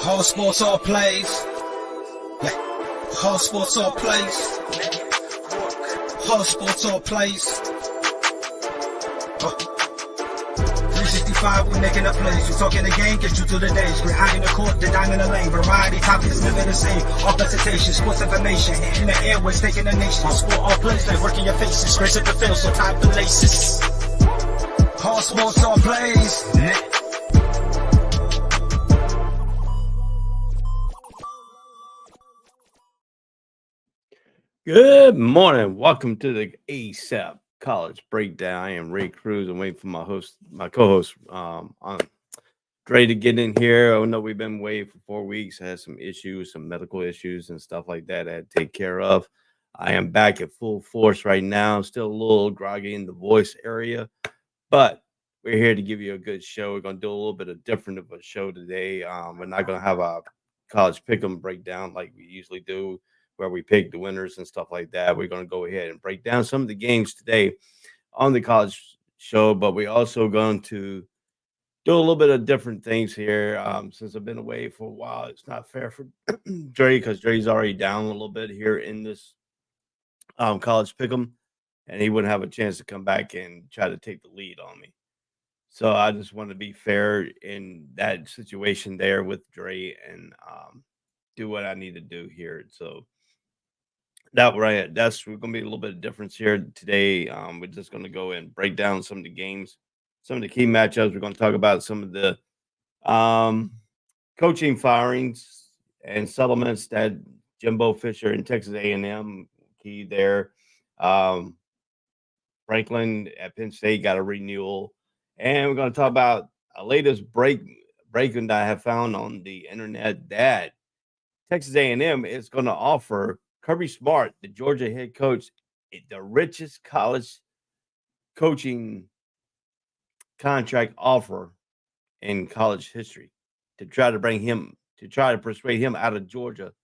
All sports, all plays. All sports, all plays. All sports, all plays. 365, we making up plays. We talking the game, get you to the days. We're high in the court, the dime in the lane. Variety topics, living the same. All presentation, sports information. Hitting the airways, taking the nation. All sport, all plays, like working your faces. Grace at the field, so tie the laces. All sports, all plays. Good morning. Welcome to the ASAP College Breakdown. I am Ray Cruz. I'm waiting for my co-host, Dre to get in here. I know we've been waiting for 4 weeks. I had some issues, some medical issues and stuff like that I had to take care of. I am back at full force right now. Still a little groggy in the voice area, but we're here to give you a good show. We're going to do a little bit of different of a show today. We're not going to have a college pick'em breakdown like we usually do, where we pick the winners and stuff like that. We're going to go ahead and break down some of the games today on the college show, but we're also going to do a little bit of different things here. Since I've been away for a while, it's not fair for Dre because Dre's already down a little bit here in this college pick'em, and he wouldn't have a chance to come back and try to take the lead on me. So I just want to be fair in that situation there with Dre and do what I need to do here. So we're going to be a little bit of difference here today. We're just going to go and break down some of the games, some of the key matchups. We're going to talk about some of the coaching firings and settlements that Jimbo Fisher and Texas A&M key there. Franklin at Penn State got a renewal. And we're going to talk about a latest breaking that I have found on the internet that Texas A&M is going to offer Kirby Smart, the Georgia head coach, the richest college coaching contract offer in college history, to try to persuade him out of Georgia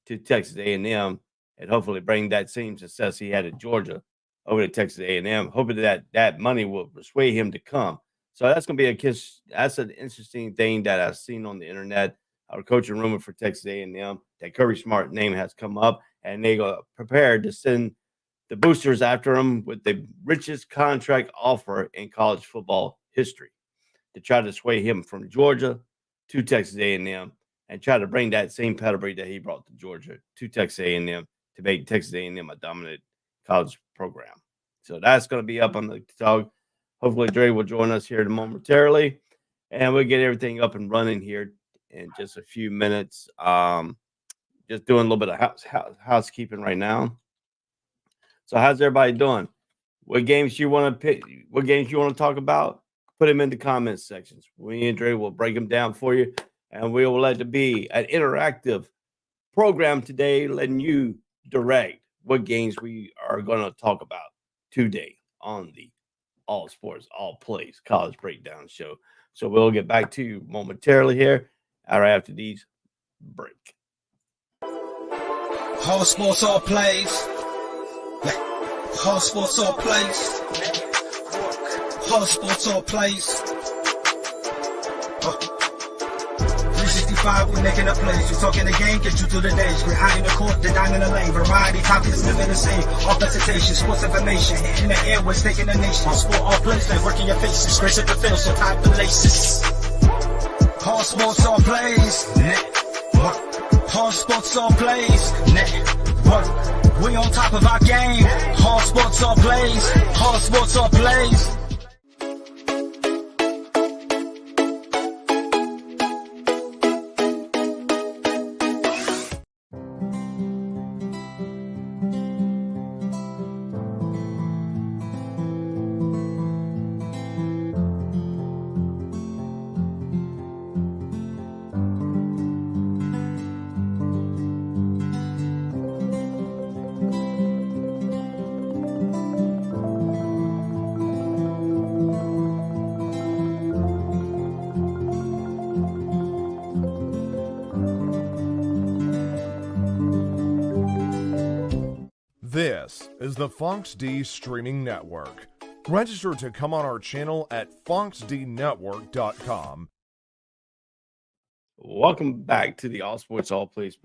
to Texas A&M, and hopefully bring that same success he had at Georgia over to Texas A&M, hoping that money will persuade him to come. So that's going to be that's an interesting thing that I've seen on the internet. Our coaching rumor for Texas A&M, that Kirby Smart name has come up, and they are prepared to send the boosters after him with the richest contract offer in college football history, to try to sway him from Georgia to Texas A&M and try to bring that same pedigree that he brought to Georgia to Texas A&M to make Texas A&M a dominant college program. So that's going to be up on the talk. Hopefully Dre will join us here momentarily, and we'll get everything up and running here in just a few minutes. Just doing a little bit of housekeeping right now. So how's everybody doing? What games you want to pick? What games you want to talk about? Put them in the comments sections. We and Dre will break them down for you, and we will let it be an interactive program today, letting you direct what games we are going to talk about today on the All Sports, All Plays College Breakdown Show. So we'll get back to you momentarily here, right after these break. All sports, all plays. All sports, all plays. All sports, all plays. 365, we making up plays. We talking the game, get you to the days. We're high in the court, the dime in the lane. Variety topics, living the same. All presentation, sports information. Hitting the airways, taking the nation. All sport, all plays, like working your faces. Grace at the field, so tie the laces. All sports, all plays. All sports, all plays. We on top of our game. All sports, all plays. All sports, all plays. This is the Fox D Streaming Network. Register to come on our channel at foxdnetwork.com. Welcome back to the All Sports All Place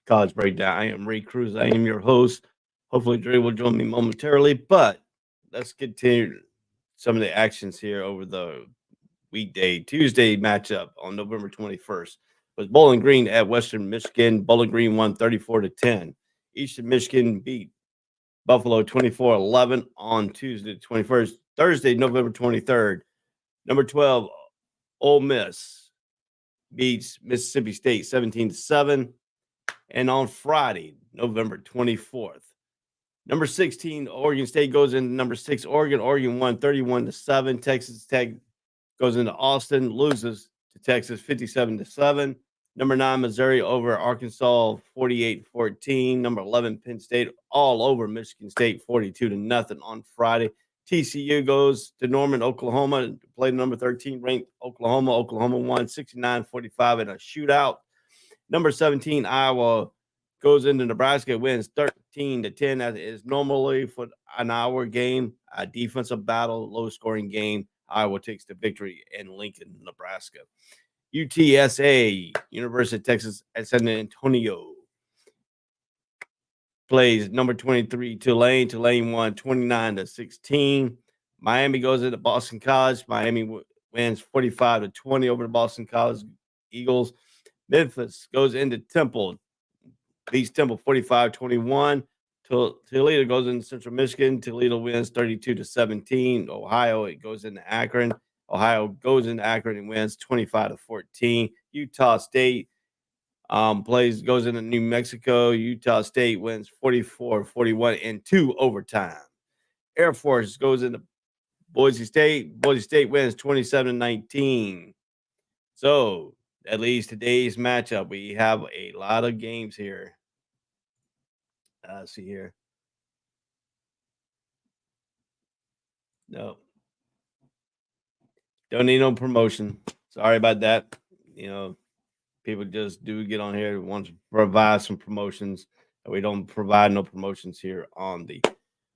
College Breakdown. I am Ray Cruz. I am your host. Hopefully, Dre will join me momentarily, but let's continue some of the actions here over the Tuesday matchup on November 21st. Was Bowling Green at Western Michigan. Bowling Green won 34-10. Eastern Michigan beat Buffalo 24-11 on Tuesday, 21st. Thursday, November 23rd. Number 12, Ole Miss beats Mississippi State 17-7. And on Friday, November 24th, number 16, Oregon State goes into number 6, Oregon. Oregon won 31-7. Texas Tech goes into Austin, loses to Texas 57-7. Number 9, Missouri over Arkansas 48-14. Number 11, Penn State all over Michigan State 42-0 on Friday. TCU goes to Norman, Oklahoma, to play number 13 ranked Oklahoma. Oklahoma won 69-45 in a shootout. Number 17, Iowa goes into Nebraska, wins 13-10. That is normally for an hour game, a defensive battle, low-scoring game. Iowa takes the victory in Lincoln, Nebraska. UTSA, University of Texas at San Antonio, plays number 23, Tulane. Tulane won 29-16. Miami goes into Boston College. Miami wins 45-20 over the Boston College Eagles. Memphis goes into Temple, beats Temple 45-21. Toledo goes into Central Michigan. Toledo wins 32-17. Ohio, it goes into Akron. Ohio goes into Akron and wins 25-14. Utah State goes into New Mexico. Utah State wins 44-41 in 2 overtime. Air Force goes into Boise State. Boise State wins 27-19. So that leaves today's matchup. We have a lot of games here. Let's see here. No. Don't need no promotion. Sorry about that. People just do get on here and want to provide some promotions. We don't provide no promotions here on the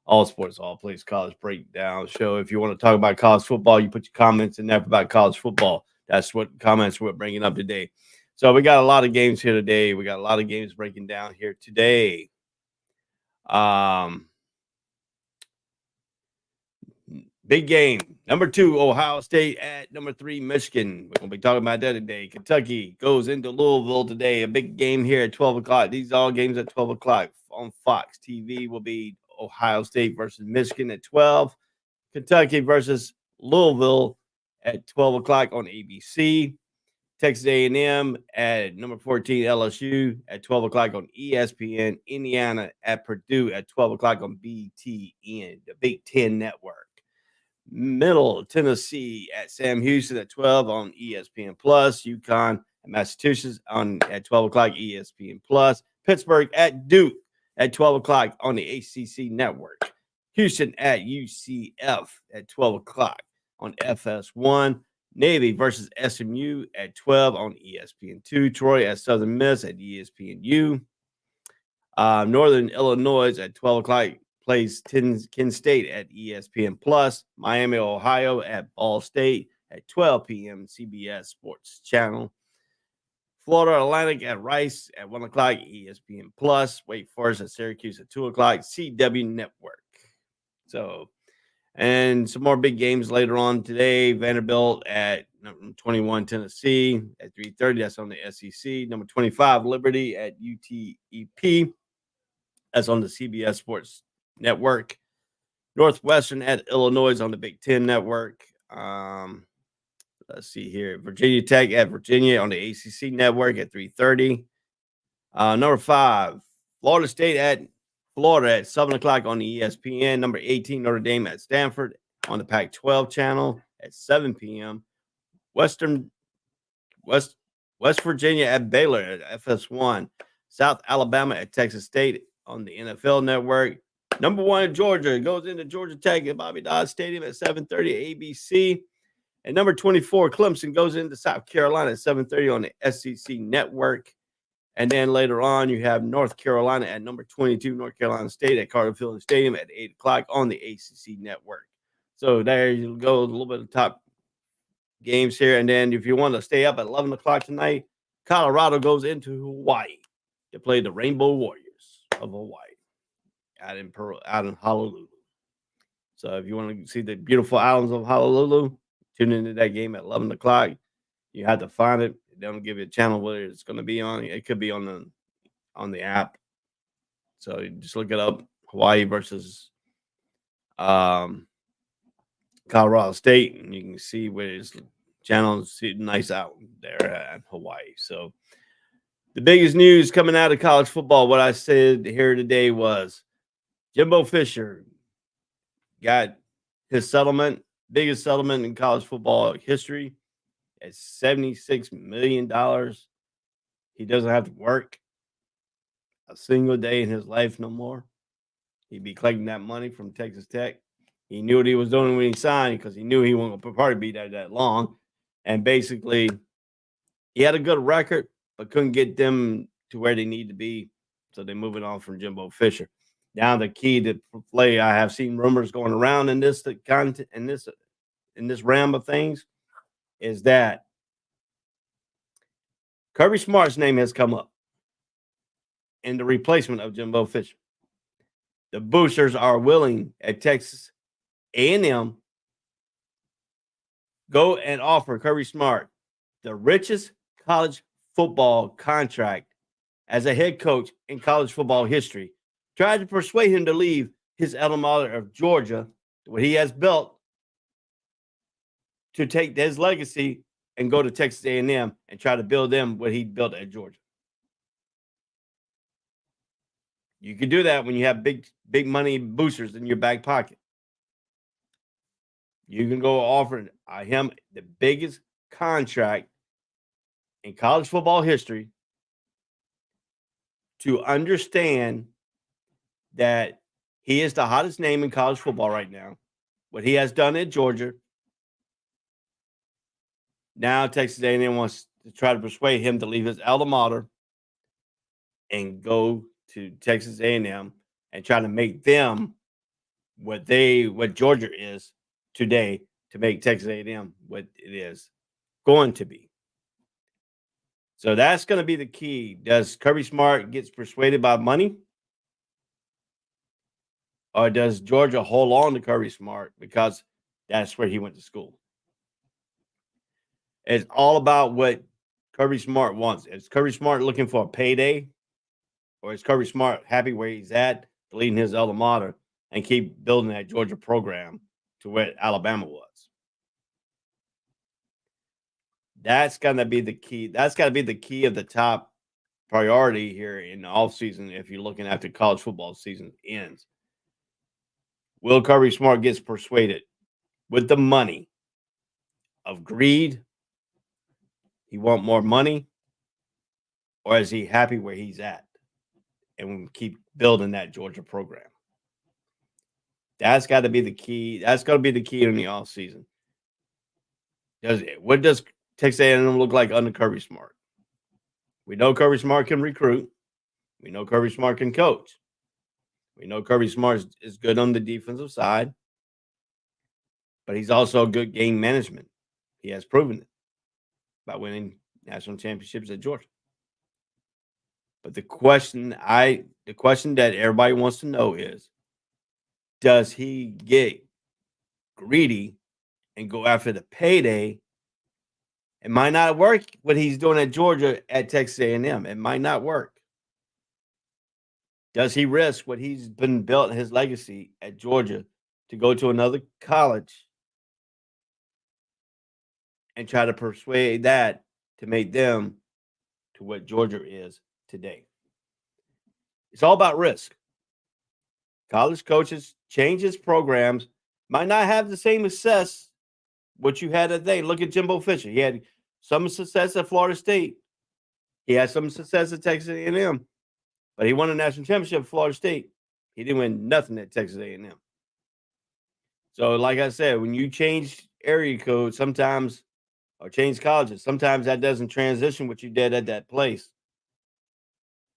All Sports, All Place College Breakdown show. If you want to talk about college football, you put your comments in there about college football. That's what comments we're bringing up today. So we got a lot of games here today. We got a lot of games breaking down here today. Big game. Number 2, Ohio State at number 3, Michigan. We're going to be talking about that today. Kentucky goes into Louisville today. A big game here at 12 o'clock. These are all games at 12 o'clock on Fox TV. Will be Ohio State versus Michigan at 12. Kentucky versus Louisville at 12 o'clock on ABC. Texas A&M at number 14, LSU at 12 o'clock on ESPN. Indiana at Purdue at 12 o'clock on BTN, the Big Ten Network. Middle Tennessee at Sam Houston at 12 on ESPN Plus. UConn at Massachusetts at 12 o'clock ESPN Plus. Pittsburgh at Duke at 12 o'clock on the ACC Network. Houston at UCF at 12 o'clock on FS1. Navy versus SMU at 12 on ESPN2. Troy at Southern Miss at ESPNU. Northern Illinois at 12 o'clock plays Kent State at ESPN Plus. Miami, Ohio at Ball State at 12 p.m. CBS Sports Channel. Florida Atlantic at Rice at 1 o'clock ESPN Plus. Wake Forest at Syracuse at 2 o'clock CW Network. So, and some more big games later on today. Vanderbilt at number 21 Tennessee at 3:30. That's on the SEC. Number 25 Liberty at UTEP. That's on the CBS Sports Network. Northwestern at Illinois on the Big Ten Network. Let's see here. Virginia Tech at Virginia on the ACC Network at 3:30. Number 5, Florida State at Florida at 7 o'clock on the ESPN. Number 18, Notre Dame at Stanford on the Pac-12 channel at 7 p.m. West Virginia at Baylor at FS1. South Alabama at Texas State on the NFL Network. Number 1, Georgia goes into Georgia Tech at Bobby Dodd Stadium at 7:30 ABC. And number 24, Clemson goes into South Carolina at 7:30 on the SEC Network. And then later on, you have North Carolina at number 22, North Carolina State at Carter Field Stadium at 8 o'clock on the ACC Network. So there you go, a little bit of top games here. And then if you want to stay up at 11 o'clock tonight, Colorado goes into Hawaii to play the Rainbow Warriors of Hawaii out in Honolulu. So if you want to see the beautiful islands of Honolulu, tune into that game at 11 o'clock. You have to find it. They don't give you a channel whether it's going to be on. It could be on the app. So you just look it up. Hawaii versus Colorado State, and you can see where it's channels. See nice out there at Hawaii. So the biggest news coming out of college football, what I said here today was Jimbo Fisher got his settlement, biggest settlement in college football history at $76 million. He doesn't have to work a single day in his life no more. He'd be collecting that money from Texas Tech. He knew what he was doing when he signed because he knew he wasn't going to probably be there that long. And basically, he had a good record, but couldn't get them to where they need to be. So they're moving on from Jimbo Fisher. Now the key to play, I have seen rumors going around in this realm of things, is that Kirby Smart's name has come up in the replacement of Jimbo Fisher. The boosters are willing at Texas A&M go and offer Kirby Smart the richest college football contract as a head coach in college football history. Tried to persuade him to leave his alma mater of Georgia, what he has built, to take his legacy and go to Texas A&M and try to build them what he built at Georgia. You can do that when you have big money boosters in your back pocket. You can go offer him the biggest contract in college football history to understand that he is the hottest name in college football right now. What he has done at Georgia. Now Texas A&M wants to try to persuade him to leave his alma mater and go to Texas A&M and try to make them what Georgia is today, to make Texas A&M what it is going to be. So that's going to be the key. Does Kirby Smart get persuaded by money? Or does Georgia hold on to Kirby Smart because that's where he went to school? It's all about what Kirby Smart wants. Is Kirby Smart looking for a payday? Or is Kirby Smart happy where he's at, leading his alma mater, and keep building that Georgia program to where Alabama was? That's going to be the key. That's got to be the key of the top priority here in the offseason if you're looking after college football season ends. Will Kirby Smart get persuaded with the money of greed? He want more money? Or is he happy where he's at and will keep building that Georgia program? That's got to be the key. That's going to be the key in the offseason. What does Texas A&M look like under Kirby Smart? We know Kirby Smart can recruit. We know Kirby Smart can coach. We know Kirby Smart is good on the defensive side, but he's also a good game management. He has proven it by winning national championships at Georgia. But the question that everybody wants to know is, does he get greedy and go after the payday? It might not work what he's doing at Georgia at Texas A&M. It might not work. Does he risk what he's been built, his legacy at Georgia, to go to another college and try to persuade that to make them to what Georgia is today? It's all about risk. College coaches change his programs, might not have the same success what you had today. Look at Jimbo Fisher. He had some success at Florida State. He had some success at Texas A&M. But he won a national championship at Florida State. He didn't win nothing at Texas A&M. So, like I said, when you change area code sometimes, or change colleges, sometimes that doesn't transition what you did at that place.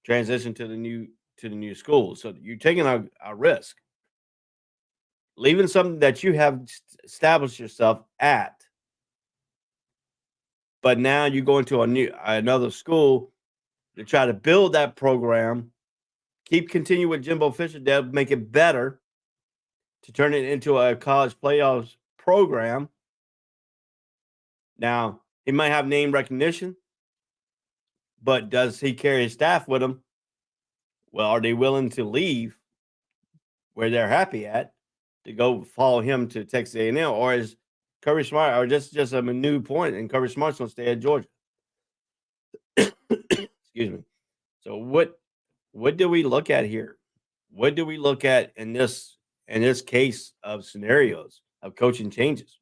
Transition to the new school. So you're taking a risk. Leaving something that you have established yourself at But now you go into another school to try to build that program, continue with Jimbo Fisher, they'll make it better to turn it into a college playoffs program. Now, he might have name recognition, but does he carry his staff with him? Well, are they willing to leave where they're happy at to go follow him to Texas A&M? Or is Kirby Smart, or just a new point, and Kirby Smart's going to stay at Georgia? Excuse me. So what do we look at here? What do we look at in this case of scenarios of coaching changes?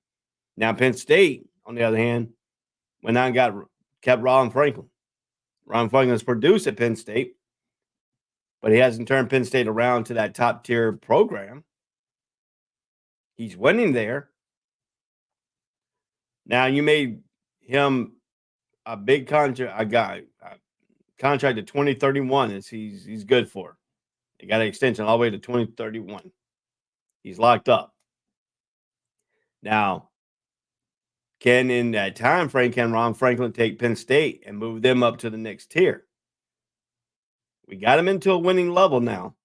Now, Penn State, on the other hand, went out and kept Ron Franklin. Ron Franklin's produced at Penn State, but he hasn't turned Penn State around to that top tier program. He's winning there. Now, you made him a big contract. Contract to 2031 is he's good for. He got an extension all the way to 2031. He's locked up. Now, in that time frame, can Ron Franklin take Penn State and move them up to the next tier? We got him into a winning level now.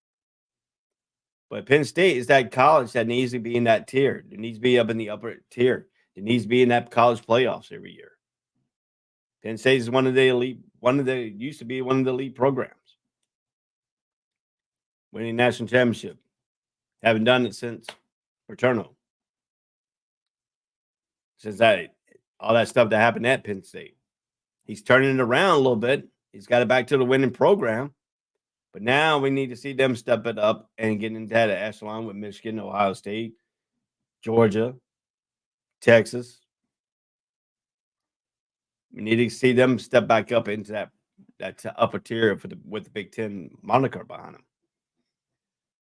But Penn State is that college that needs to be in that tier. It needs to be up in the upper tier. It needs to be in that college playoffs every year. Penn State is one of the elite, used to be one of the elite programs. Winning national championship. Haven't done it since Paterno. Since all that stuff that happened at Penn State. He's turning it around a little bit. He's got it back to the winning program. But now we need to see them step it up and get into that echelon with Michigan, Ohio State, Georgia, Texas. We need to see them step back up into that upper tier with the Big Ten moniker behind them.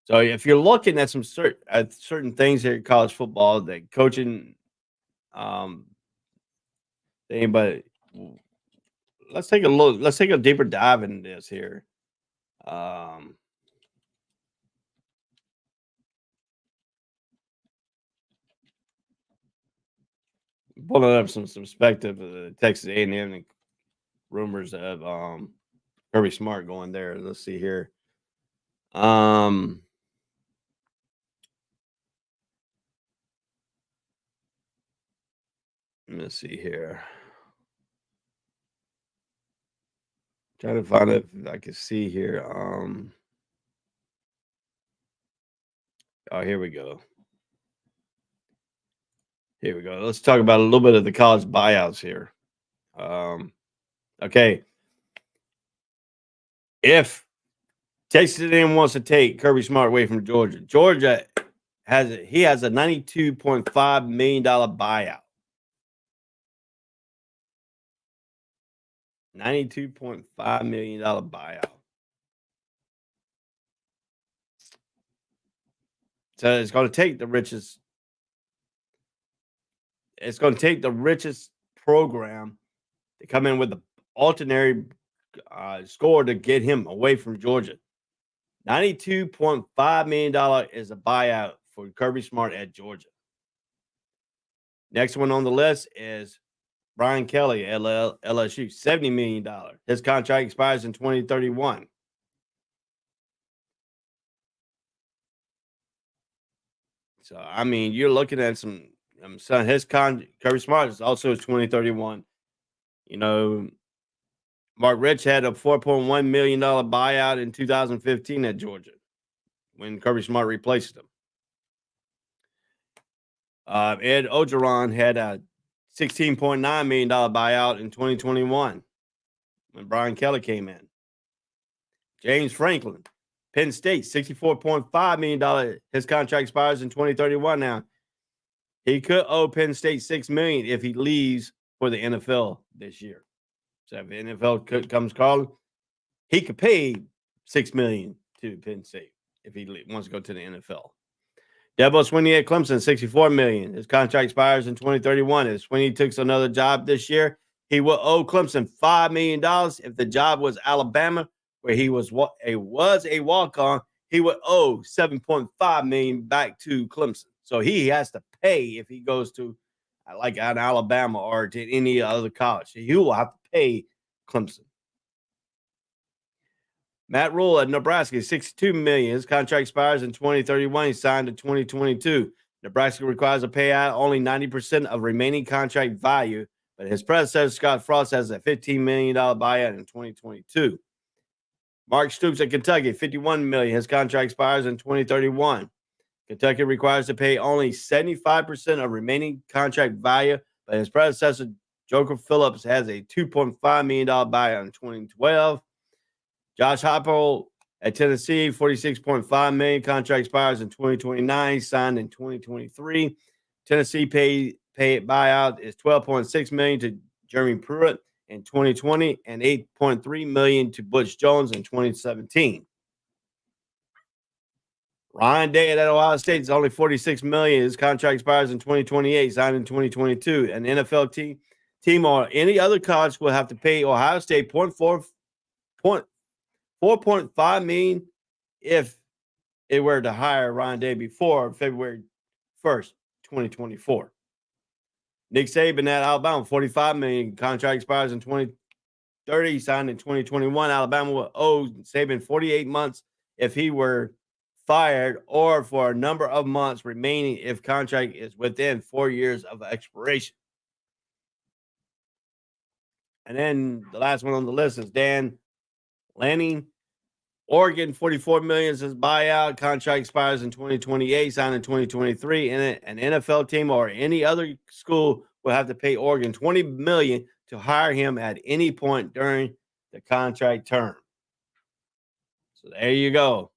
So if you're looking at certain things here in college football, the coaching thing, but let's take a look. Let's take a deeper dive into this here. Pulling up some perspective of the Texas A&M and rumors of Kirby Smart going there. Let's see here. Let's see here. Trying to find it if I can see here. Oh, here we go. Here we go. Let's talk about a little bit of the college buyouts here. Okay. If Texas A&M wants to take Kirby Smart away from Georgia, Georgia has a $92.5 million buyout. $92.5 million buyout. So it's going to take the richest. It's going to take the richest program to come in with the alternate score to get him away from Georgia. $92.5 million is a buyout for Kirby Smart at Georgia. Next one on the list is Brian Kelly at LSU, $70 million. His contract expires in 2031. So, I mean, you're looking at some Kirby Smart is also 2031. You know, Mark Rich had a $4.1 million buyout in 2015 at Georgia when Kirby Smart replaced him. Ed Ogeron had a $16.9 million buyout in 2021 when Brian Kelly came in. James Franklin, Penn State, $64.5 million. His contract expires in 2031 now. He could owe Penn State $6 million if he leaves for the NFL this year. So if the NFL comes calling, he could pay $6 million to Penn State if he wants to go to the NFL. Dabo Swinney at Clemson, $64 million. His contract expires in 2031. If Swinney took another job this year, he will owe Clemson $5 million. If the job was Alabama, where he was a walk-on, he would owe $7.5 million back to Clemson. So he has to pay if he goes to like at Alabama or to any other college. He will have to pay Clemson. Matt Rule at Nebraska, $62 million. His contract expires in 2031. He signed in 2022. Nebraska requires a payout only 90% of remaining contract value, but his predecessor, Scott Frost, has a $15 million buyout in 2022. Mark Stoops at Kentucky, $51 million. His contract expires in 2031. Kentucky requires to pay only 75% of remaining contract value, but his predecessor, Joker Phillips, has a $2.5 million buyout in 2012. Josh Heupel at Tennessee, $46.5 million. Contract expires in 2029. Signed in 2023. Tennessee pay buyout is $12.6 million to Jeremy Pruitt in 2020 and $8.3 million to Butch Jones in 2017. Ryan Day at Ohio State is only $46 million. His contract expires in 2028. Signed in 2022. An NFL team or any other college will have to pay Ohio State $4.5 million if it were to hire Ryan Day before February 1st, 2024. Nick Saban at Alabama, $45 million. Contract expires in 2030. Signed in 2021. Alabama will owe Saban 48 months if he were fired or for a number of months remaining if contract is within 4 years of expiration. And then the last one on the list is Dan Lanning. Oregon, $44 million is his buyout. Contract expires in 2028, signed in 2023. And an NFL team or any other school will have to pay Oregon $20 million to hire him at any point during the contract term. So there you go.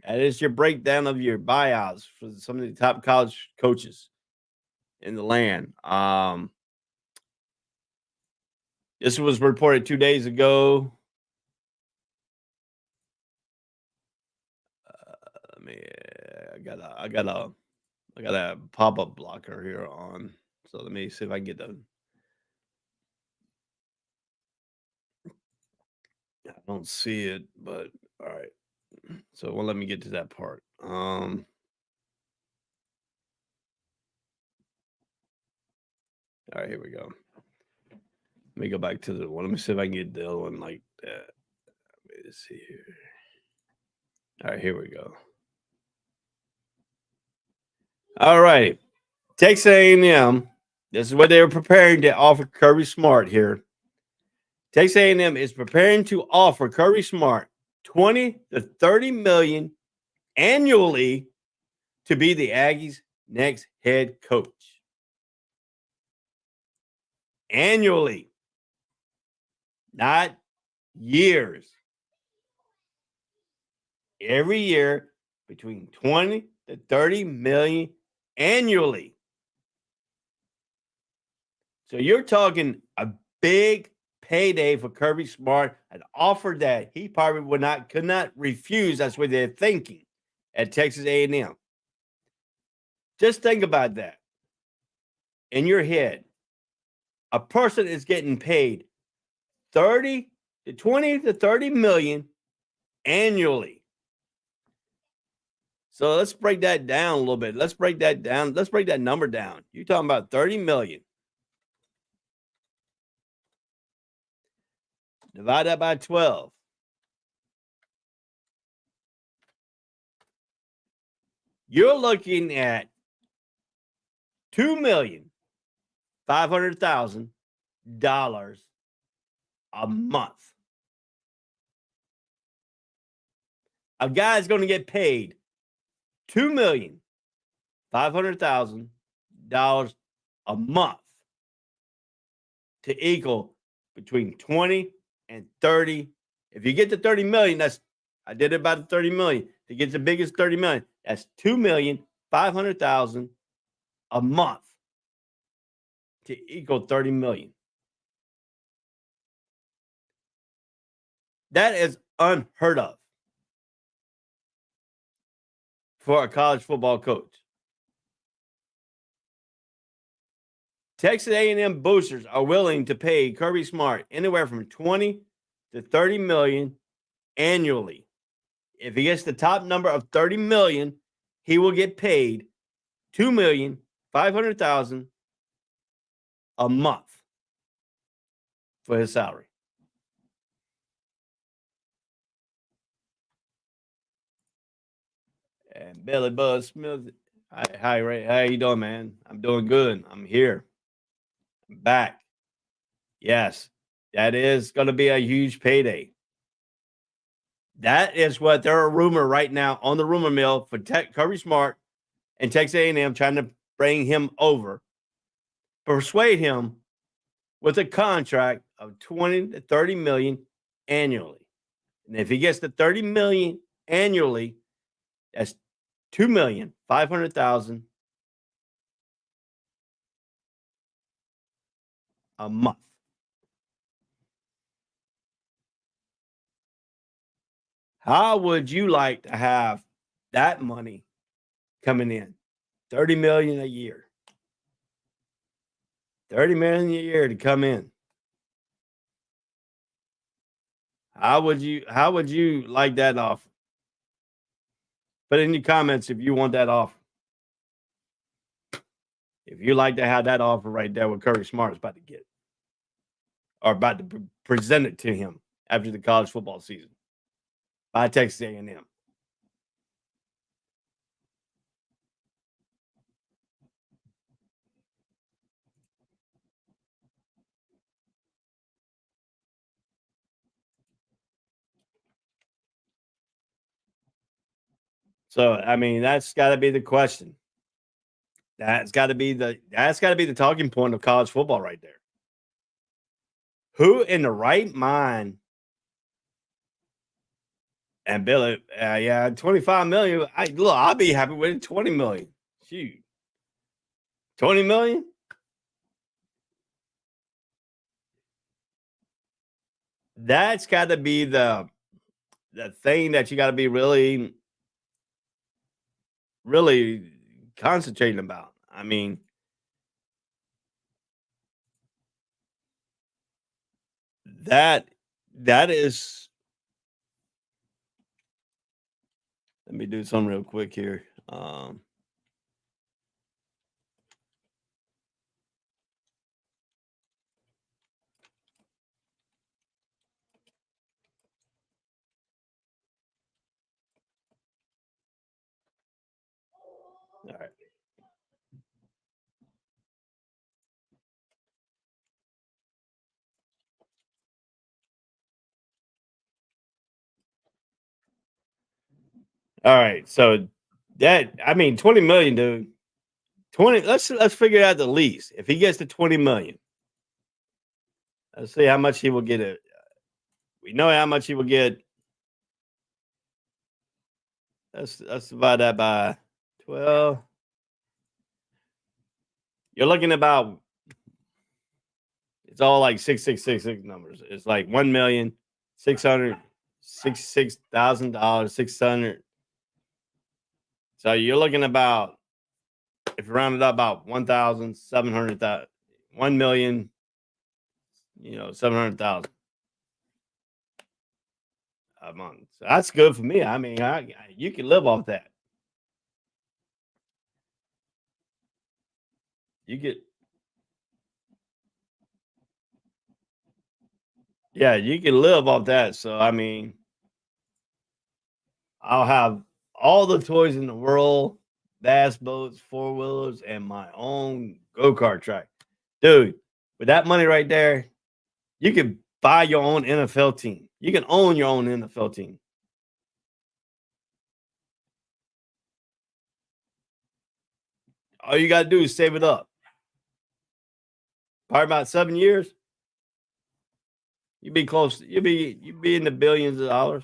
That is your breakdown of your buyouts for some of the top college coaches in the land. This was reported 2 days ago. I got a pop-up blocker here on. So let me see if I can get the. I don't see it, but all right. So well, let me get to that part. All right, here we go. Let me go back to the one. Let me see if I can get the other one like that. Let me see here. All right, here we go. All right. Texas A&M. This is what they were preparing to offer Kirby Smart here. Texas A&M is preparing to offer Kirby Smart $20 to $30 million annually to be the Aggies' next head coach. Annually, not years. Every year, between $20 to $30 million annually. So you're talking a big payday for Kirby Smart, an offer that he probably could not refuse. That's what they're thinking at Texas A&M. Just think about that in your head. A person is getting paid $20 to $30 million annually. So let's break that down a little bit. Let's break that down. Let's break that number down. You're talking about $30 million. Divide that by 12. You're looking at $2,500,000 a month. A guy's going to get paid $2,500,000 a month to equal between 20 and 30. If you get to 30 million, I did it about the 30 million. To get the biggest 30 million, that's $2,500,000 a month to equal 30 million. That is unheard of for a college football coach. Texas A&M boosters are willing to pay Kirby Smart anywhere from 20 to 30 million annually. If he gets the top number of 30 million, he will get paid $2,500,000 a month for his salary. And Billy Buzz Smith, hi Ray, how you doing, man? I'm doing good. I'm here. I'm back. Yes, that is going to be a huge payday. That is what they're a rumor right now on the rumor mill for Kirby Smart and Texas A&M trying to bring him over, persuade him with a contract of 20 to 30 million annually. And if he gets the 30 million annually, that's 2,500,000 a month. How would you like to have that money coming in? 30 million a year. 30 million a year to come in. How would you like that offer? Put in your comments if you want that offer. If you like to have that offer right there, what Kirby Smart is about to get, or about to present it to him after the college football season by Texas A&M. So, I mean, that's got to be the question. That's got to be the talking point of college football right there. Who in the right mind? And Billy, yeah, 25 million. I'll be happy with 20 million. Shoot. 20 million? That's got to be the thing that you got to be really, really concentrating about. I mean, that is. Let me do something real quick here. All right. All right. So 20 million, dude. 20. Let's figure out the least. If he gets to 20 million, let's see how much he will get. We know how much he will get. Let's divide that by 12. You're looking about. It's all like 6666 numbers. It's like $1,666,000, 600. So you're looking about, if you round it up, about 1,700,000, 1,000,000, 700,000 a month. So that's good for me. I mean, you can live off that. You can live off that. So I mean, I'll have all the toys in the world, bass boats, four wheelers, and my own go-kart track. Dude, with that money right there, you can buy your own NFL team. You can own your own NFL team. All you got to do is save it up. Probably about 7 years. You'd be close. You'd be in the billions of dollars.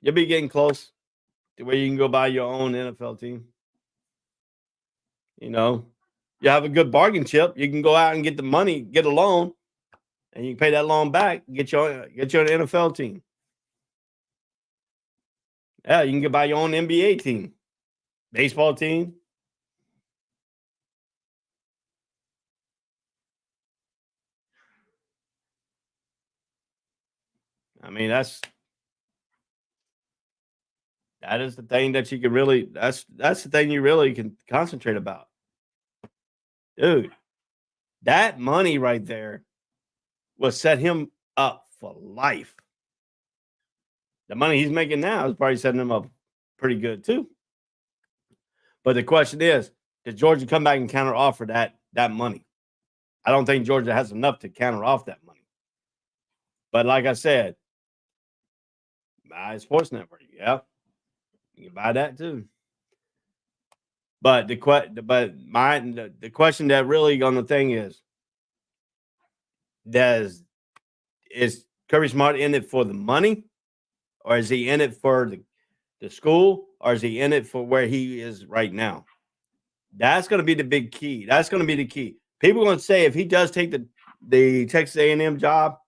You'll be getting close to where you can go buy your own NFL team. You have a good bargain chip. You can go out and get the money, get a loan, and you can pay that loan back. Get your an NFL team. Yeah, you can buy your own NBA team, baseball team. I mean, that is the thing that you can really. That's the thing you really can concentrate about, dude. That money right there will set him up for life. The money he's making now is probably setting him up pretty good too. But the question is, does Georgia come back and counter offer that money? I don't think Georgia has enough to counter off that money. But like I said, buy a sports network. Yeah, you can buy that too. But the question that really on the thing is Kirby Smart in it for the money, or is he in it for the school, or is he in it for where he is right now? That's going to be the big key. That's going to be the key. People are going to say if he does take the Texas A&M job,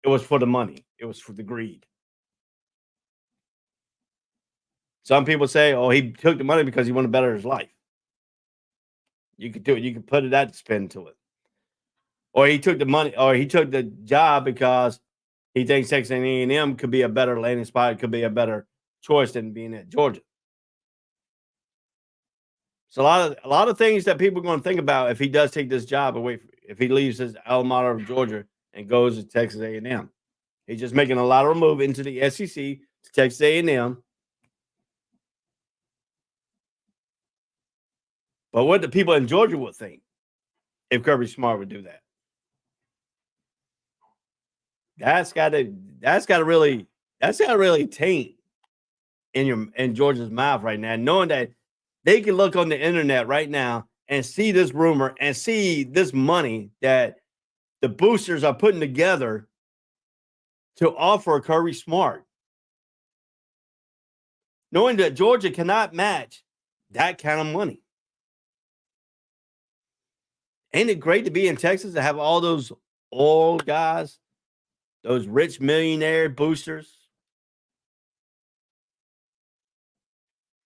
it was for the money. It was for the greed. Some people say, oh, he took the money because he wanted to better his life. You could do it. You could put that spin to it. Or he took the money, or he took the job because he thinks Texas A&M could be a better landing spot. It could be a better choice than being at Georgia. So a lot of things that people are going to think about if he does take this job away, if he leaves his alma mater of Georgia and goes to Texas A&M. He's just making a lateral move into the SEC to Texas A&M. But what the people in Georgia would think if Kirby Smart would do that? That's got to really taint in Georgia's mouth right now, knowing that they can look on the internet right now and see this rumor and see this money that the boosters are putting together to offer Kirby Smart, knowing that Georgia cannot match that kind of money. Ain't it great to be in Texas to have all those old guys, those rich millionaire boosters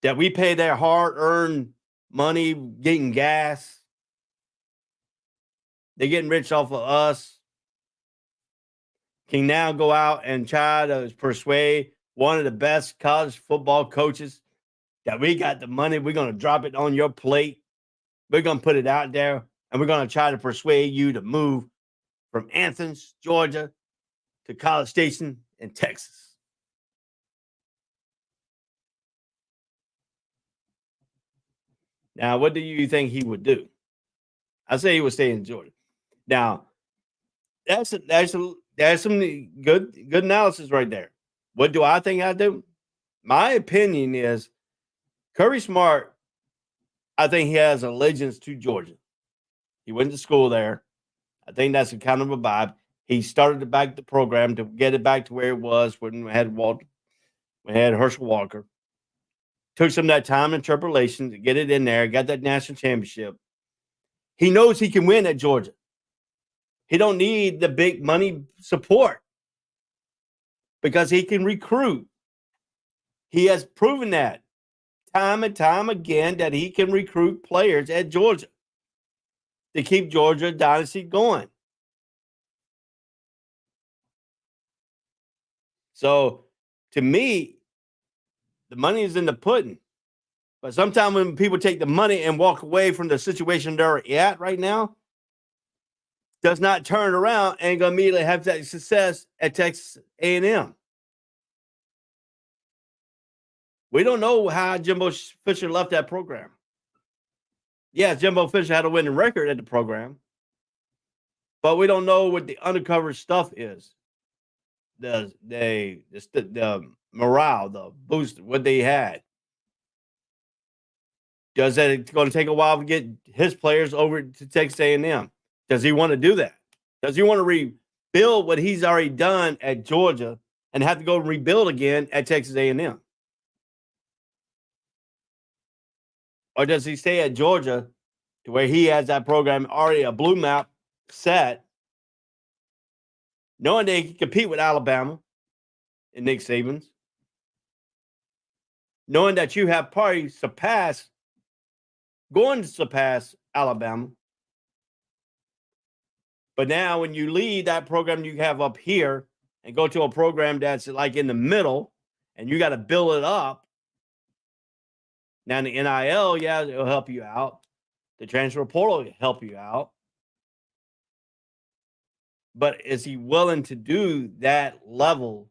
that we pay their hard-earned money getting gas? They're getting rich off of us. Can now go out and try to persuade one of the best college football coaches that we got the money. We're going to drop it on your plate. We're going to put it out there, and we're going to try to persuade you to move from Athens, Georgia, to College Station in Texas. Now, what do you think he would do? I say he would stay in Georgia. Now, there's some good analysis right there. What do I think I do? My opinion is Kirby Smart, I think he has allegiance to Georgia. He went to school there. I think that's a kind of a vibe. He started the program to get it back to where it was when we had Herschel Walker. Took some of that time and tribulation to get it in there, got that national championship. He knows he can win at Georgia. He don't need the big money support because he can recruit. He has proven that time and time again that he can recruit players at Georgia to keep Georgia dynasty going. So, to me, the money is in the pudding. But sometimes when people take the money and walk away from the situation they're at right now, does not turn around and go immediately have that success at Texas A&M. We don't know how Jimbo Fisher left that program. Yeah, Jimbo Fisher had a winning record at the program, but we don't know what the undercover stuff is. The morale, the boost, what they had. Does it going to take a while to get his players over to Texas A&M? Does he want to do that? Does he want to rebuild what he's already done at Georgia and have to go and rebuild again at Texas A&M? Or does he stay at Georgia to where he has that program already a blue map set, knowing they can compete with Alabama and Nick Saban's, knowing that you have probably going to surpass Alabama. But now when you leave that program you have up here and go to a program that's like in the middle and you got to build it up. Now the NIL, yeah, it'll help you out. The transfer portal will help you out. But is he willing to do that level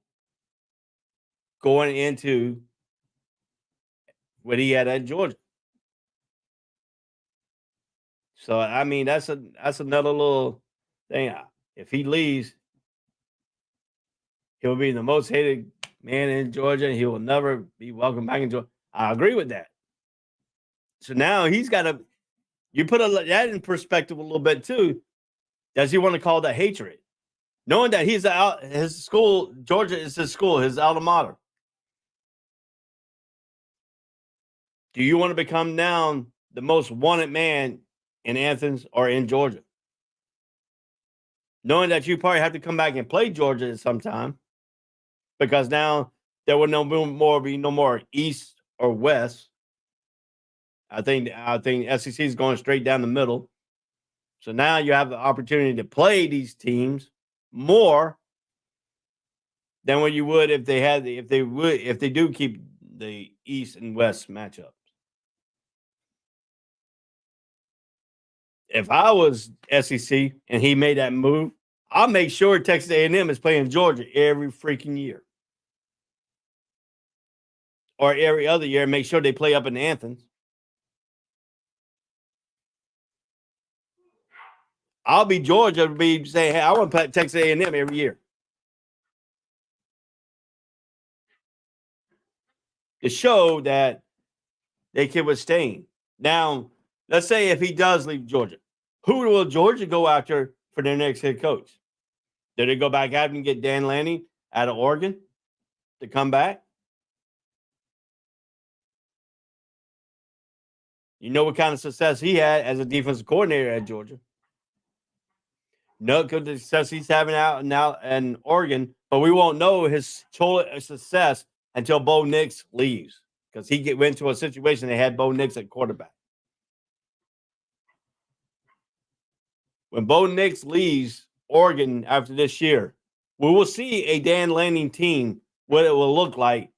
going into what he had at Georgia? So I mean, that's another little thing. If he leaves, he'll be the most hated man in Georgia. He will never be welcome back in Georgia. I agree with that. So now he's got to. You put that in perspective a little bit too. Does he want to call that hatred? Knowing that he's out, his school, Georgia is his school, his alma mater. Do you want to become now the most wanted man in Athens or in Georgia? Knowing that you probably have to come back and play Georgia at some time, because now there will be no more East or West. I think SEC is going straight down the middle. So now you have the opportunity to play these teams more than what you would if they do keep the East and West matchups. If I was SEC and he made that move, I'll make sure Texas A&M is playing Georgia every freaking year. Or every other year, make sure they play up in Athens. I'll be Georgia, be saying, hey, I want to play Texas A&M every year. To show that they can withstand. Now, let's say if he does leave Georgia, who will Georgia go after for their next head coach? Did they go back out and get Dan Lanning out of Oregon to come back? You know what kind of success he had as a defensive coordinator at Georgia. No good success he's having out now in Oregon, but we won't know his total success until Bo Nix leaves, because he went to a situation they had Bo Nix at quarterback. When Bo Nix leaves Oregon after this year, we will see a Dan Lanning team, what it will look like.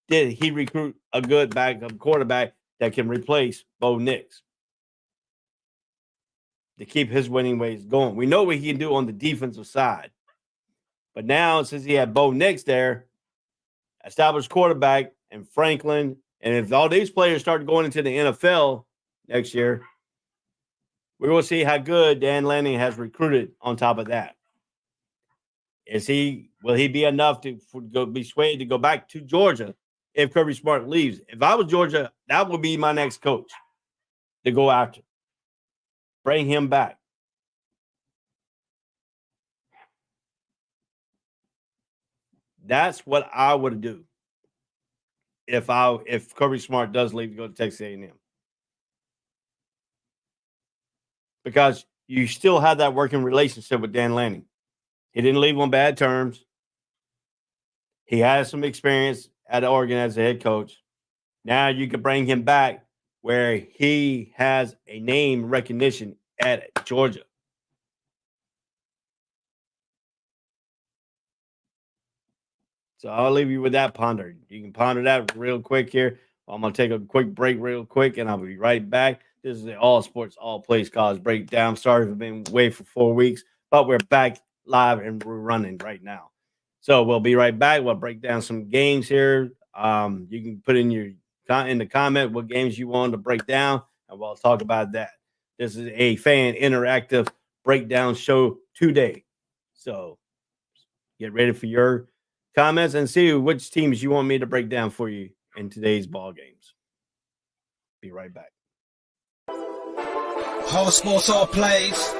Did he recruit a good quarterback that can replace Bo Nix to keep his winning ways going? We know what he can do on the defensive side. But now, since he had Bo Nix there, established quarterback, and Franklin, and if all these players start going into the NFL next year, we will see how good Dan Lanning has recruited on top of that. Will he be enough to be swayed to go back to Georgia if Kirby Smart leaves? If I was Georgia, that would be my next coach to go after. Bring him back. That's what I would do if Kirby Smart does leave to go to Texas A&M. Because you still have that working relationship with Dan Lanning. He didn't leave on bad terms. He has some experience at Oregon as a head coach. Now you can bring him back where he has a name recognition at Georgia. So I'll leave you with that ponder. You can ponder that real quick here. I'm going to take a quick break real quick, and I'll be right back. This is the All Sports, All Plays College Breakdown. Sorry for being away for 4 weeks, but we're back live and we're running right now. So we'll be right back. We'll break down some games here. You can put in the comment what games you want to break down, and we'll talk about that. This is a fan interactive breakdown show today. So get ready for your comments and see which teams you want me to break down for you in today's ball games. Be right back. All sports, all plays.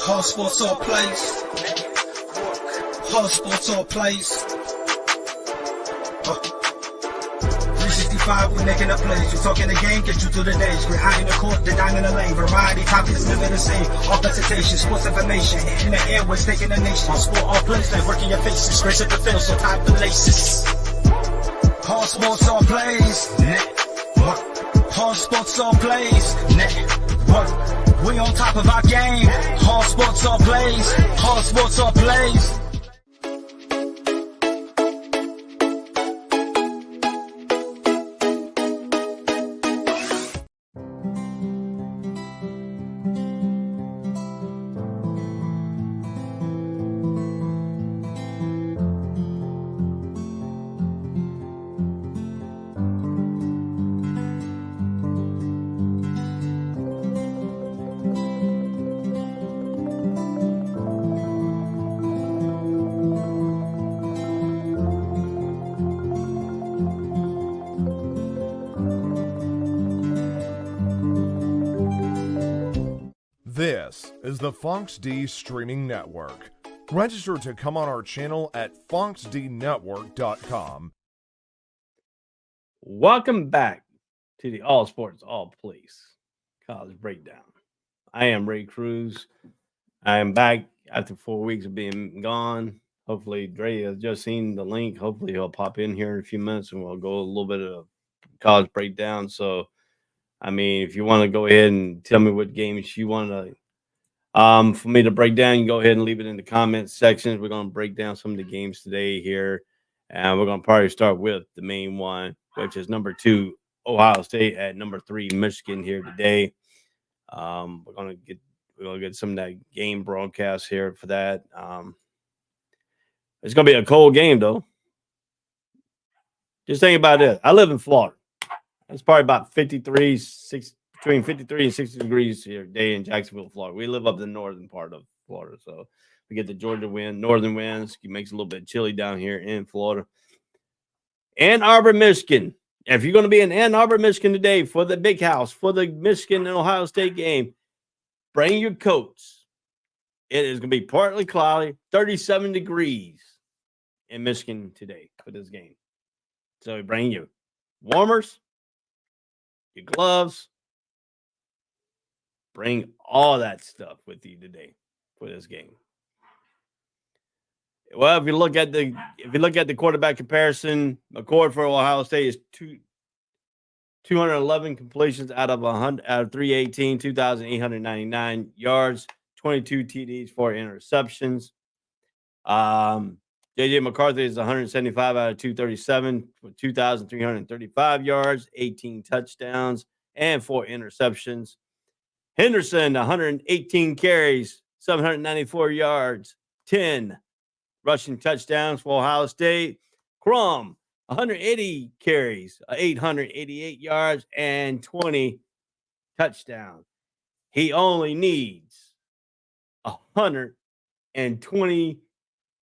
All sports, all plays. All sports, all plays. 365, we making up plays. You talking the game, get you through the days. We're high in the court, the dime in the lane. Variety, topics, living the same. All presentation, sports information. In the airways, taking the nation. All sport, all plays, like working your faces. Grace at the field, so tie the laces. All sports, all plays. All sports, all plays. Network. We on top of our game. All sports, all plays. All sports, all plays. This is the Fonx D Streaming Network. Register to come on our channel at fonxdnetwork.com. Welcome back to the All Sports, All Place College Breakdown. I am Ray Cruz. I am back after 4 weeks of being gone. Hopefully, Dre has just seen the link. Hopefully, he'll pop in here in a few minutes and we'll go a little bit of college breakdown. So, I mean, if you want to go ahead and tell me what games you want to for me to break down, you go ahead and leave it in the comments section. We're going to break down some of the games today here. And we're going to probably start with the main one, which is number 2, Ohio State at number 3, Michigan here today. We're going to get some of that game broadcast here for that. It's going to be a cold game, though. Just think about it. I live in Florida. It's probably about between 53 and 60 degrees here today in Jacksonville, Florida. We live up the northern part of Florida, so we get the Georgia wind, northern winds. It makes it a little bit chilly down here in Florida. Ann Arbor, Michigan. If you're going to be in Ann Arbor, Michigan today for the big house, for the Michigan and Ohio State game, bring your coats. It is going to be partly cloudy, 37 degrees in Michigan today for this game. So bring your warmers, your gloves, bring all that stuff with you today for this game. Well, if you look at the quarterback comparison, McCord for Ohio State is 211 completions out of 318, 2,899 yards, 22 TDs, 4 interceptions. JJ McCarthy is 175 out of 237 for 2,335 yards, 18 touchdowns, and 4 interceptions. Henderson, 118 carries, 794 yards, 10 rushing touchdowns for Ohio State. Crum, 180 carries, 888 yards, and 20 touchdowns. He only needs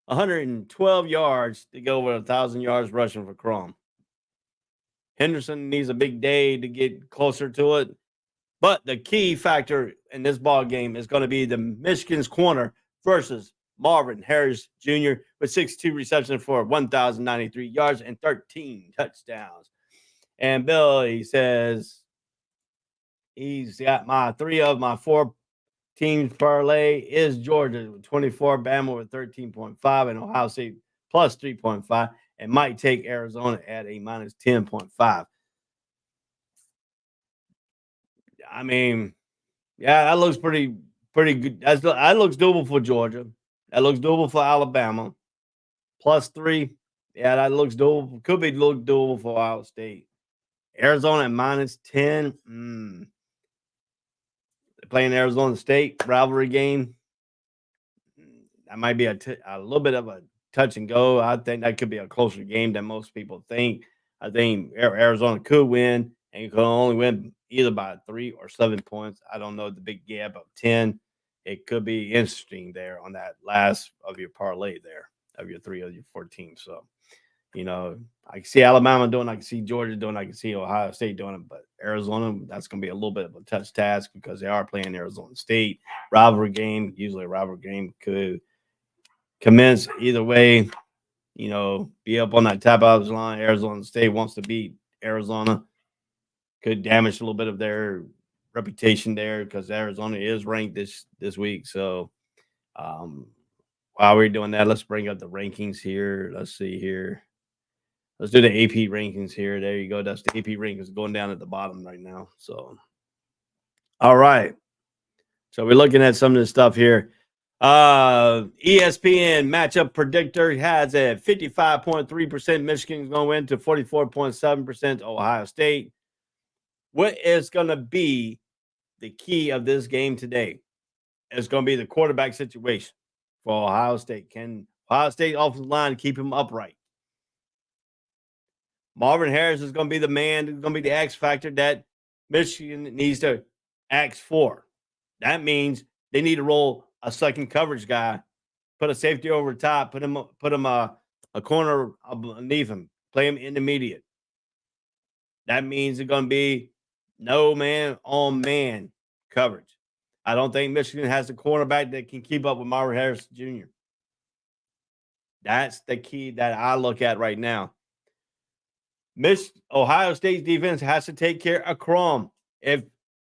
112 yards to go over 1,000 yards rushing for Crum. Henderson needs a big day to get closer to it. But the key factor in this ball game is going to be the Michigan's corner versus Marvin Harris Jr. with 62 receptions for 1,093 yards and 13 touchdowns. And Billy says he's got 3 of my 4 teams parlay is Georgia with 24, Bama with 13.5, and Ohio State plus 3.5, and might take Arizona at a minus 10.5. I mean, yeah, that looks pretty good. That looks doable for Georgia. That looks doable for Alabama. Plus 3. Yeah, that looks doable. Could be doable for Ohio State. Arizona at minus 10. They're playing Arizona State rivalry game. That might be a little bit of a touch and go. I think that could be a closer game than most people think. I think Arizona could win, and you could only win either by 3 or 7 points. I don't know the big gap of 10. It could be interesting there on that last of your parlay there of your 3 of your 4 teams. So, I can see Alabama doing, I can see Georgia doing, I can see Ohio State doing it, but Arizona, that's going to be a little bit of a touch task because they are playing Arizona State rivalry game. Usually a rivalry game could commence either way, be up on that top of the line. Arizona State wants to beat Arizona. Could damage a little bit of their reputation there because Arizona is ranked this week. So while we're doing that, let's bring up the rankings here. Let's see here. Let's do the AP rankings here. There you go. That's the AP rankings going down at the bottom right now. So, all right. So we're looking at some of this stuff here. ESPN matchup predictor has a 55.3% Michigan's going to win to 44.7% Ohio State. What is going to be the key of this game today? It's going to be the quarterback situation for Ohio State. Can Ohio State offensive line keep him upright? Marvin Harris is going to be the man. It's going to be the X factor that Michigan needs to ask for. That means they need to roll a second coverage guy, put a safety over the top, put him a corner underneath him, play him intermediate. That means it's going to be no man on man coverage. I don't think Michigan has a cornerback that can keep up with Marvin Harris Jr. That's the key that I look at right now. Ohio State's defense has to take care of Crum. If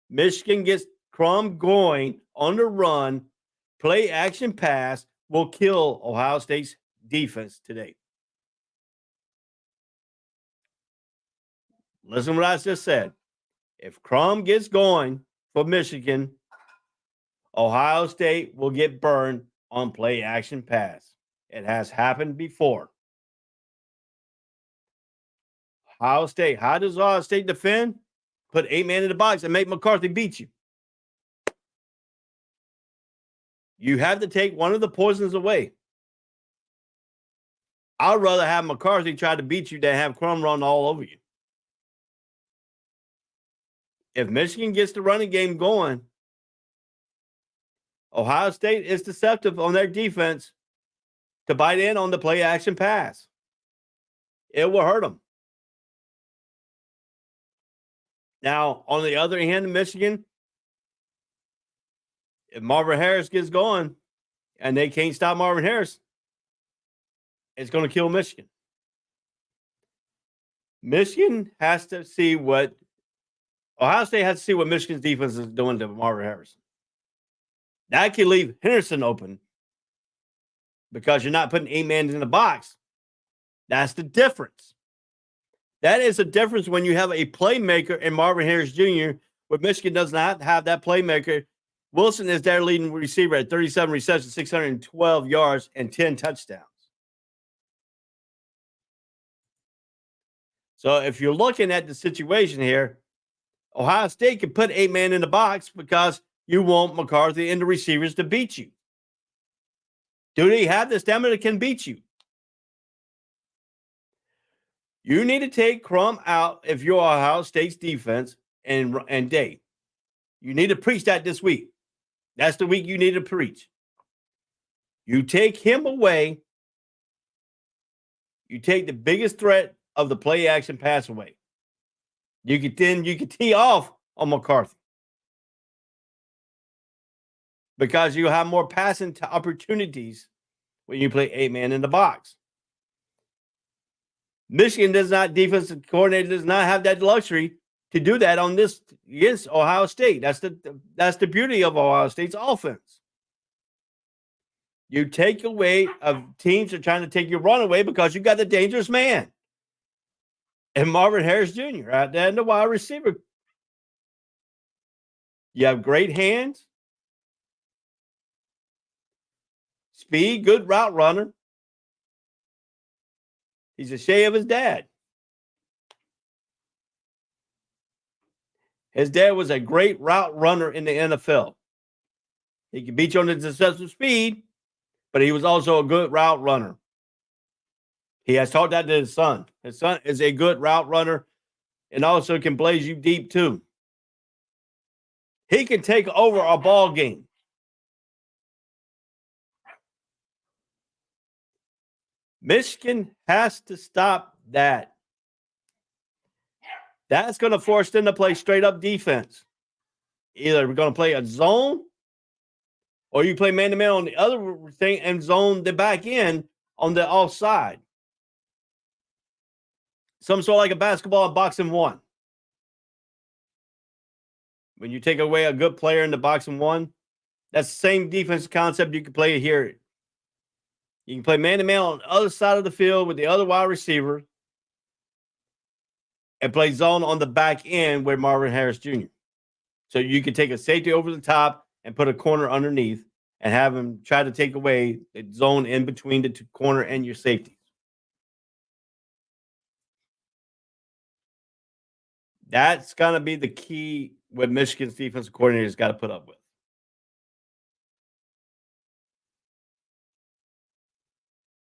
Michigan gets Crum going on the run, play action pass will kill Ohio State's defense today. Listen to what I just said. If Crum gets going for Michigan, Ohio State will get burned on play action pass. It has happened before. Ohio State. How does Ohio State defend? Put 8 men in the box and make McCarthy beat you. You have to take one of the poisons away. I'd rather have McCarthy try to beat you than have Crum run all over you. If Michigan gets the running game going, Ohio State is deceptive on their defense to bite in on the play action pass. It will hurt them. Now, on the other hand, Michigan, if Marvin Harris gets going and they can't stop Marvin Harris, it's going to kill Michigan. Michigan has to see what Ohio State has to see what Michigan's defense is doing to Marvin Harris. That can leave Henderson open because you're not putting 8 men in the box. That's the difference. That is the difference when you have a playmaker in Marvin Harris Jr., where Michigan does not have that playmaker. Wilson is their leading receiver at 37 receptions, 612 yards, and 10 touchdowns. So if you're looking at the situation here, Ohio State can put 8 men in the box because you want McCarthy and the receivers to beat you. Do they have the stamina that can beat you? You need to take Crum out if you're Ohio State's defense and day. You need to preach that this week. That's the week you need to preach. You take him away. You take the biggest threat of the play action pass away. You can tee off on McCarthy because you have more passing opportunities when you play 8 man in the box. Michigan defensive coordinator does not have that luxury to do that on this against Ohio State. That's the beauty of Ohio State's offense. You take away of teams that are trying to take your run away because you got the dangerous man. And Marvin Harris Jr. out there in the wide receiver. You have great hands, speed, good route runner. He's a shade of his dad. His dad was a great route runner in the NFL. He could beat you on the excessive speed, but he was also a good route runner. He has taught that to his son. His son is a good route runner and also can blaze you deep too. He can take over a ball game. Michigan has to stop that. That's going to force them to play straight up defense. Either we're going to play a zone or you play man-to-man on the other thing and zone the back end on the offside. Some sort of like a basketball and boxing one. When you take away a good player in the boxing one, that's the same defensive concept you can play here. You can play man-to-man on the other side of the field with the other wide receiver and play zone on the back end with Marvin Harris Jr. So you can take a safety over the top and put a corner underneath and have him try to take away the zone in between the two corner and your safeties. That's going to be the key what Michigan's defensive coordinator has got to put up with.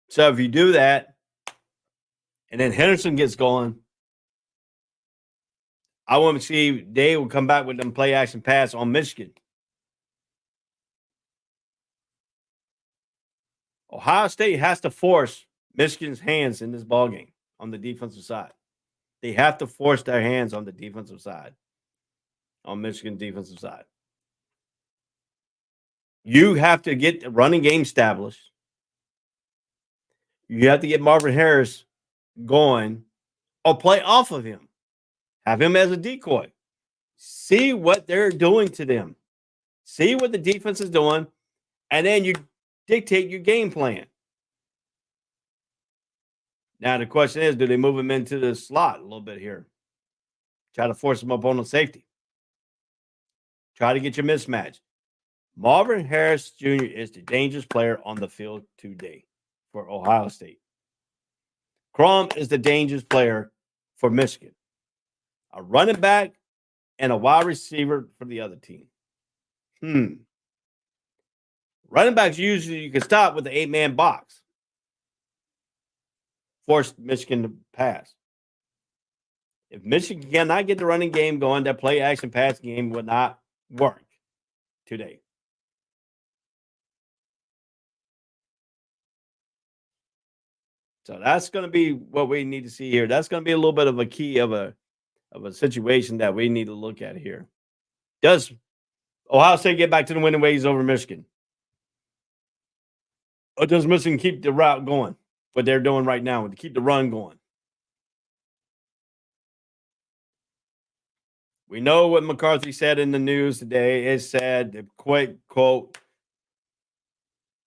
So if you do that, and then Henderson gets going, I want to see they will come back with them play action pass on Michigan. Ohio State has to force Michigan's hands in this ballgame on the defensive side. They have to force their hands on the defensive side, on Michigan's defensive side. You have to get the running game established. You have to get Marvin Harris going or play off of him. Have him as a decoy. See what they're doing to them. See what the defense is doing, and then you dictate your game plan. Now, the question is, do they move him into the slot a little bit here? Try to force him up on the safety. Try to get your mismatch. Marvin Harris Jr. is the dangerous player on the field today for Ohio State. Crum is the dangerous player for Michigan. A running back and a wide receiver for the other team. Running backs usually you can stop with the 8-man box. Force Michigan to pass. If Michigan cannot get the running game going, that play action pass game will not work today. So that's going to be what we need to see here. That's going to be a little bit of a key of a situation that we need to look at here. Does Ohio State get back to the winning ways over Michigan? Or does Michigan keep the route going? What they're doing right now to keep the run going. We know what McCarthy said in the news today. It said, the quick quote,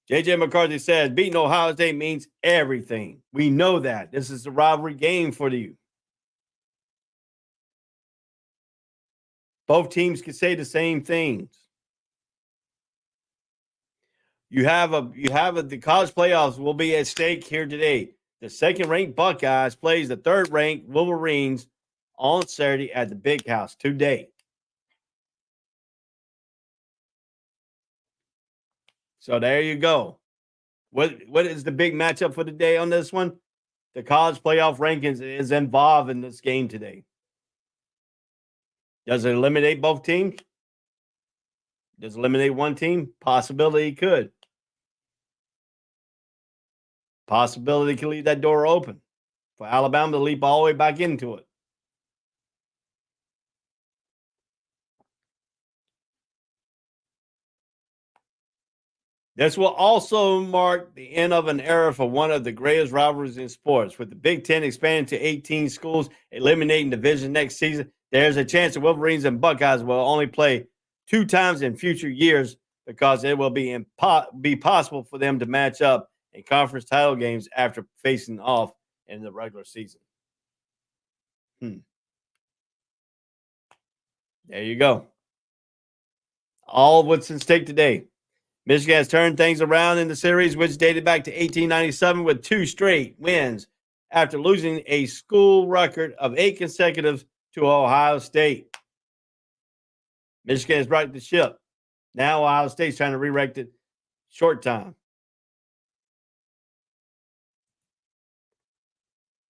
J.J. McCarthy says, beating Ohio State means everything. We know that. This is a rivalry game for you. Both teams can say the same things. The college playoffs will be at stake here today. The second-ranked Buckeyes plays the third-ranked Wolverines on Saturday at the Big House today. So there you go. What is the big matchup for the day on this one? The college playoff rankings is involved in this game today. Does it eliminate both teams? Does it eliminate one team? Possibility it could. Possibility can leave that door open for Alabama to leap all the way back into it. This will also mark the end of an era for one of the greatest rivalries in sports. With the Big Ten expanding to 18 schools, eliminating division next season, there's a chance the Wolverines and Buckeyes will only play 2 times in future years because it will be possible for them to match up in conference title games after facing off in the regular season. There you go. All of what's in stake today. Michigan has turned things around in the series, which dated back to 1897 with 2 straight wins after losing a school record of 8 consecutive to Ohio State. Michigan has righted the ship. Now Ohio State's trying to re-erect it short time.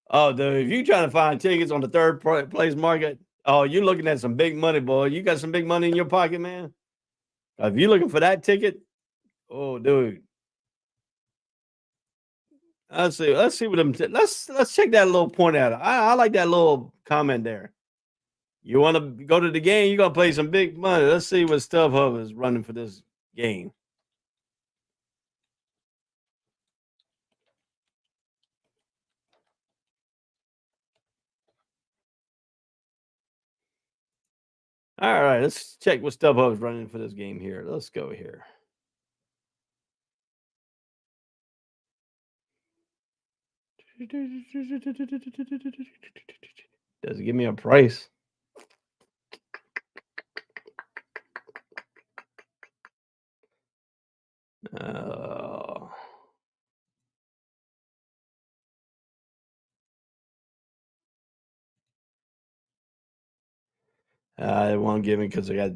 Oh, dude, if you're trying to find tickets on the third place market, oh, you're looking at some big money, boy. You got some big money in your pocket, man. If you're looking for that ticket, oh, dude. Let's see what them. Let's check that little point out. I like that little comment there. You want to go to the game? You're gonna play some big money. Let's see what StubHub is running for this game. All right, let's check what StubHub is running for this game here. Let's go here. Does it give me a price? It won't give me because I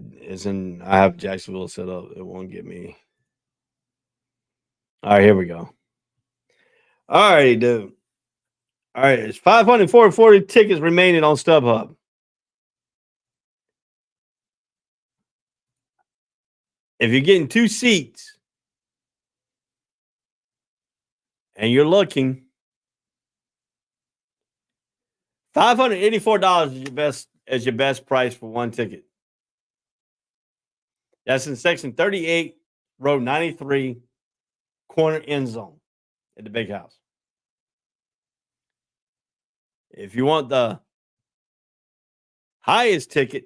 have Jacksonville set up. It won't give me. All right, here we go. All right, dude. All right, it's 540 tickets remaining on StubHub. If you're getting 2 seats and you're looking, $584 is your best price for one ticket. That's in section 38, row 93, corner end zone at the big house. If you want the highest ticket,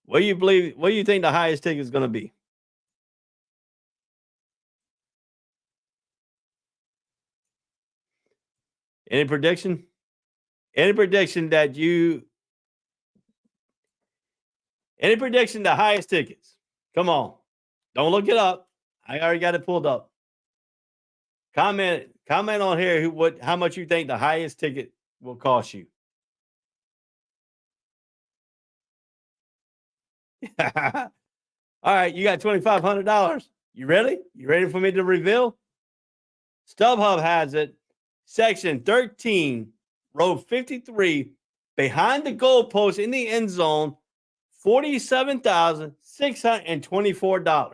what do you think the highest ticket is going to be? Any prediction? Any prediction the highest tickets? Come on. Don't look it up. I already got it pulled up. Comment on here how much you think the highest ticket will cost you. All right, you got $2,500. You ready? You ready for me to reveal? StubHub has it. Section 13, row 53, behind the goalpost in the end zone, $47,624.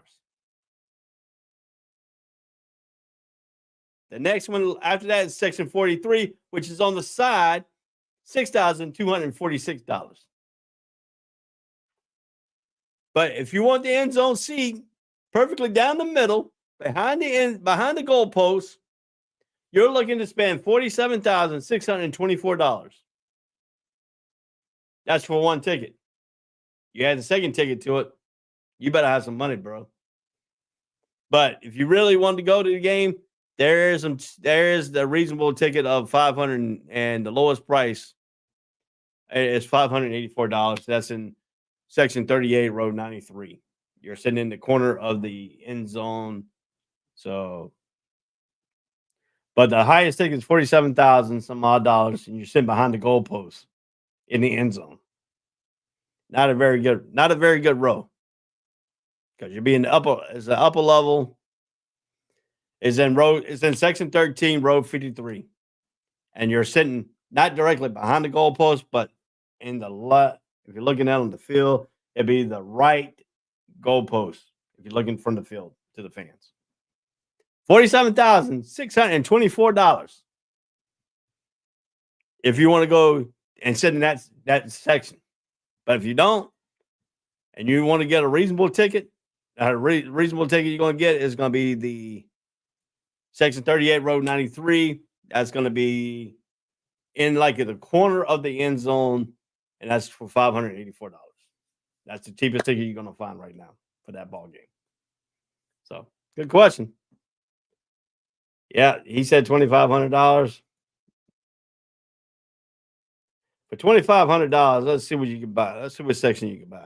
The next one after that is section 43, which is on the side, $6,246. But if you want the end zone seat perfectly down the middle, behind the goalpost, you're looking to spend $47,624. That's for one ticket. You add the second ticket to it, you better have some money, bro. But if you really want to go to the game, there is the reasonable ticket of $500, and the lowest price is $584. That's in section 38, row 93. You're sitting in the corner of the end zone. But the highest ticket is $47,000 some odd dollars, and you're sitting behind the goalpost in the end zone. Not a very good row, because you'll be in the upper level. Is in section 13, row 53, and you're sitting not directly behind the goalpost, but in the left. If you're looking out on the field, it'd be the right goalpost. If you're looking from the field to the fans, $47,624. If you want to go and sit in that section, but if you don't, and you want to get a reasonable ticket, reasonable ticket you're going to get is going to be the section 38, row 93. That's going to be in like the corner of the end zone, and that's for $584. That's the cheapest ticket you're going to find right now for that ball game. So, good question. Yeah, he said $2,500. For $2,500, let's see what you can buy. Let's see what section you can buy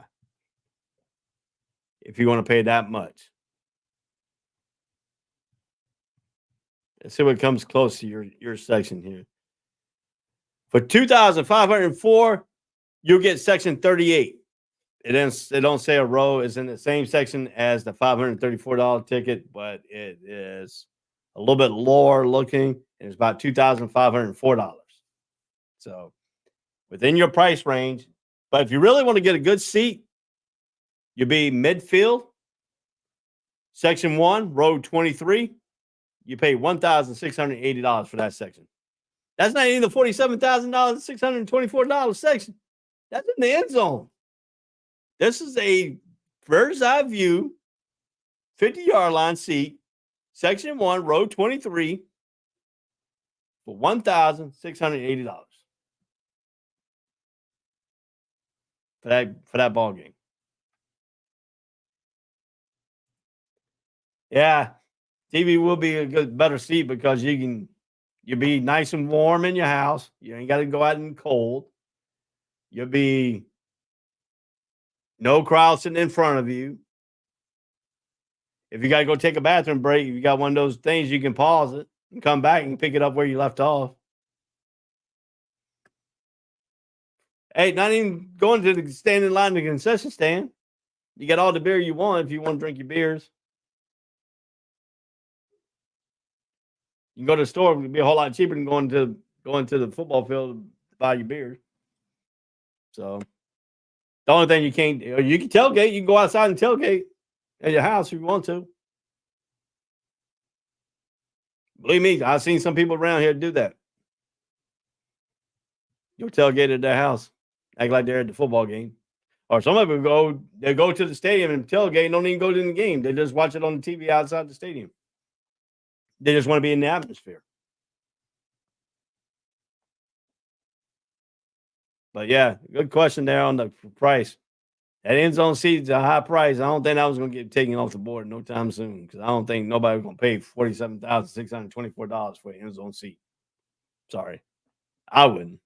if you want to pay that much. Let's see what comes close to your section here. For $2,504, you'll get section 38. It don't say a row. It's in the same section as the $534 ticket, but it is a little bit lower looking, and it's about $2,504. So within your price range. But if you really want to get a good seat, you'll be midfield, section 1, row 23. You pay $1,680 for that section. That's not even the $47,624 section. That's in the end zone. This is a bird's eye view, 50-yard line seat, section 1, row 23, for $1,680 for that ball game. Yeah, TV will be a better seat because you'll be nice and warm in your house. You ain't got to go out in the cold. You'll be no crowd sitting in front of you. If you got to go take a bathroom break, if you got one of those things, you can pause it and come back and pick it up where you left off. Hey, not even going to the stand in line to the concession stand. You got all the beer you want if you want to drink your beers. You can go to the store, it'll be a whole lot cheaper than going to the football field to buy your beers. So the only thing you can tailgate, you can go outside and tailgate at your house if you want to. Believe me, I've seen some people around here do that. You'll tailgate at their house, act like they're at the football game. Or some of them they go to the stadium and tailgate and don't even go to the game. They just watch it on the TV outside the stadium. They just want to be in the atmosphere. But yeah, good question there on the price. That end zone seat is a high price. I don't think that was going to get taken off the board no time soon because I don't think nobody was going to pay $47,624 for an end zone seat. Sorry, I wouldn't.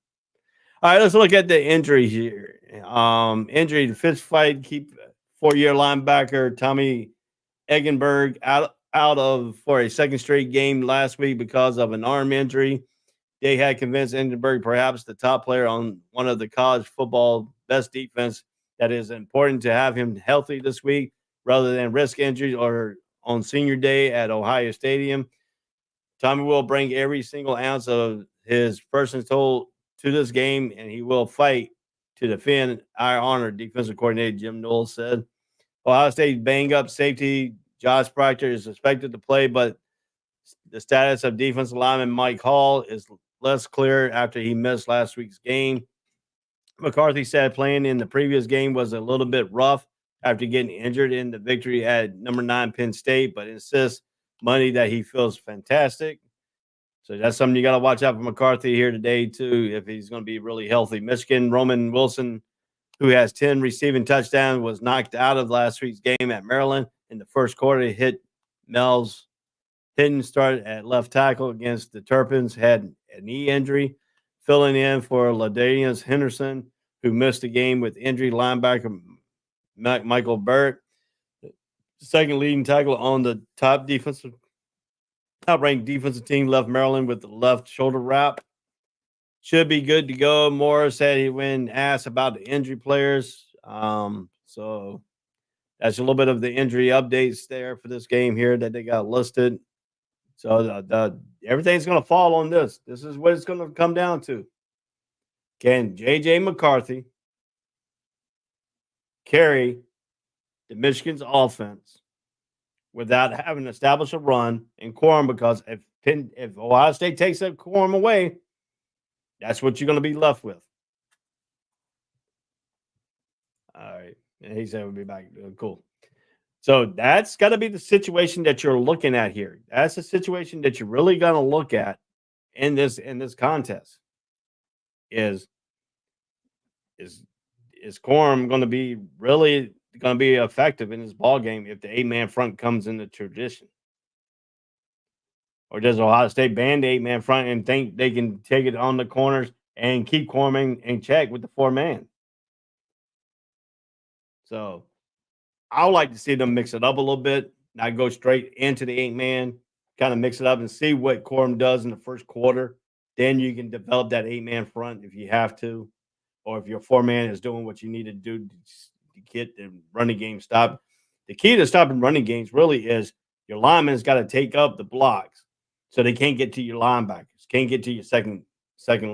All right, let's look at the injury here. Injury, the fifth fight, keep 4-year linebacker Tommy Eggenberg out of for a second straight game last week because of an arm injury. They had convinced Eggenberg, perhaps the top player on one of the college football best defense, that is important to have him healthy this week rather than risk injuries or on senior day at Ohio Stadium. Tommy will bring every single ounce of his personal toll to this game, and he will fight to defend our honor, defensive coordinator Jim Knowles said. Ohio State bang-up safety Josh Proctor is expected to play, but the status of defensive lineman Mike Hall is less clear after he missed last week's game. McCarthy said playing in the previous game was a little bit rough after getting injured in the victory at number 9 Penn State, but insists Monday that he feels fantastic. So that's something you got to watch out for McCarthy here today, too, if he's going to be really healthy. Michigan, Roman Wilson, who has 10 receiving touchdowns, was knocked out of last week's game at Maryland in the first quarter. He hit Mel's hidden start at left tackle against the Terrapins, had a knee injury. Filling in for Ladarius Henderson, who missed the game with injury, linebacker Michael Barrett, second leading tackle on the top-ranked defensive team, left Maryland with the left shoulder wrap. Should be good to go. Morris said when asked about the injury players. So that's a little bit of the injury updates there for this game here that they got listed. So everything's going to fall on this. This is what it's going to come down to. Can J.J. McCarthy carry the Michigan's offense without having to establish a run in quorum? Because if Ohio State takes that quorum away, that's what you're going to be left with. All right. And he said we'll be back. Cool. So that's got to be the situation that you're looking at here. That's the situation that you're really going to look at in this contest. Is Corum going to be really going to be effective in this ball game if the 8-man front comes into tradition? Or does Ohio State ban the 8-man front and think they can take it on the corners and keep Corum in check with the 4-man? So I would like to see them mix it up a little bit, not go straight into the 8-man, kind of mix it up and see what Corum does in the first quarter. Then you can develop that 8-man front if you have to, or if your 4-man is doing what you need to do to get the running game stopped. The key to stopping running games really is your linemen's got to take up the blocks so they can't get to your linebackers, can't get to your second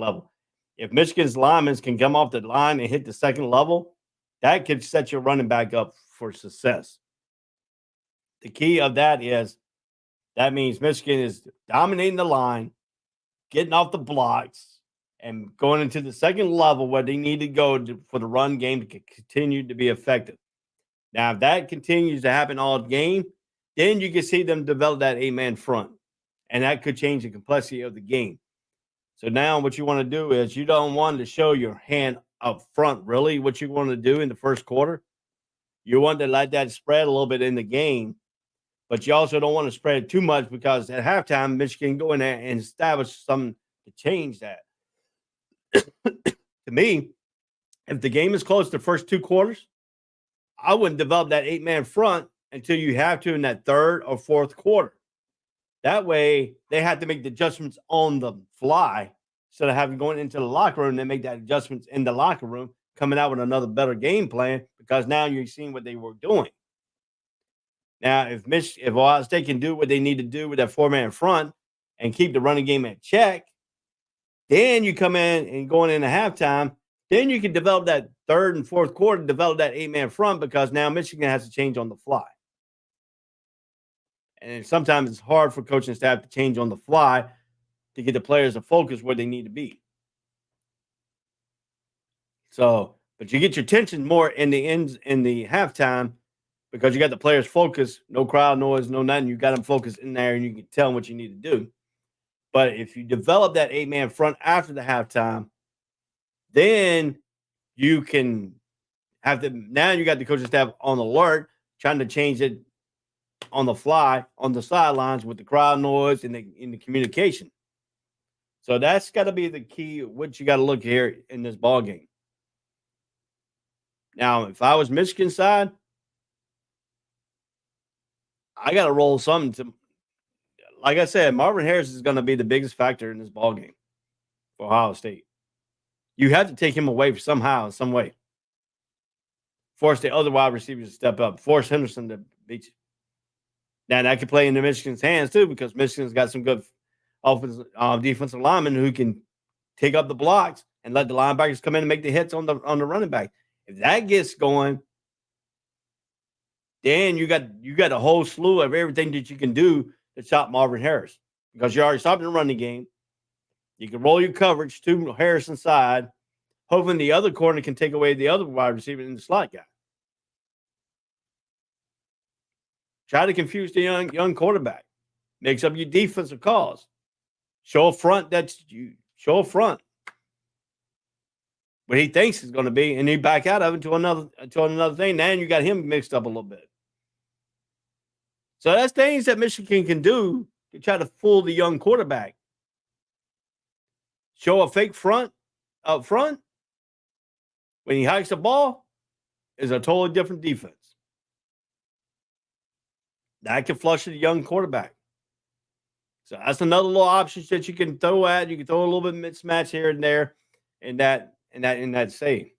level. If Michigan's linemen can come off the line and hit the second level, that could set your running back up for success. The key of that is that means Michigan is dominating the line, getting off the blocks, and going into the second level where they need to go for the run game to continue to be effective. Now, if that continues to happen all game, then you can see them develop that 8-man front, and that could change the complexity of the game. So now what you want to do is you don't want to show your hand up front, really, what you want to do in the first quarter. You want to let that spread a little bit in the game, but you also don't want to spread it too much because at halftime, Michigan can go in there and establish something to change that. To me, if the game is close the first 2 quarters, I wouldn't develop that 8-man front until you have to in that third or fourth quarter. That way, they have to make the adjustments on the fly instead of having going into the locker room and make that adjustments in the locker room, coming out with another better game plan because now you're seeing what they were doing. Now, if Ohio State can do what they need to do with that 4-man front and keep the running game at check, then you come in and going into halftime, then you can develop that third and fourth quarter, develop that 8-man front because now Michigan has to change on the fly. And sometimes it's hard for coaching staff to change on the fly to get the players to focus where they need to be. So But you get your tension more in the ends in the halftime because you got the players focused, no crowd noise, no nothing. You got them focused in there, and you can tell them what you need to do. But if you develop that 8-man front after the halftime, then you can have to. Now you got the coaching staff on alert, trying to change it on the fly on the sidelines with the crowd noise and in the communication. So that's got to be the key. What you got to look here in this ball game. Now, if I was Michigan side, I got to roll something to. Like I said, Marvin Harris is going to be the biggest factor in this ball game for Ohio State. You have to take him away somehow, some way. Force the other wide receivers to step up. Force Henderson to beat you. Now that could play into Michigan's hands too, because Michigan's got some good defensive linemen who can take up the blocks and let the linebackers come in and make the hits on the running back. If that gets going, then you got a whole slew of everything that you can do to stop Marvin Harris, because you already stopped the running game. You can roll your coverage to Harris inside, hoping the other corner can take away the other wide receiver in the slot guy. Try to confuse the young quarterback. Mix up your defensive calls. Show a front show a front what he thinks is going to be, and he back out of it to another thing. Now you got him mixed up a little bit. So that's things that Michigan can do to try to fool the young quarterback. Show a fake front up front when he hikes the ball is a totally different defense. That can flush the young quarterback. So that's another little option that you can throw at. You can throw a little bit of mismatch here and there in that save.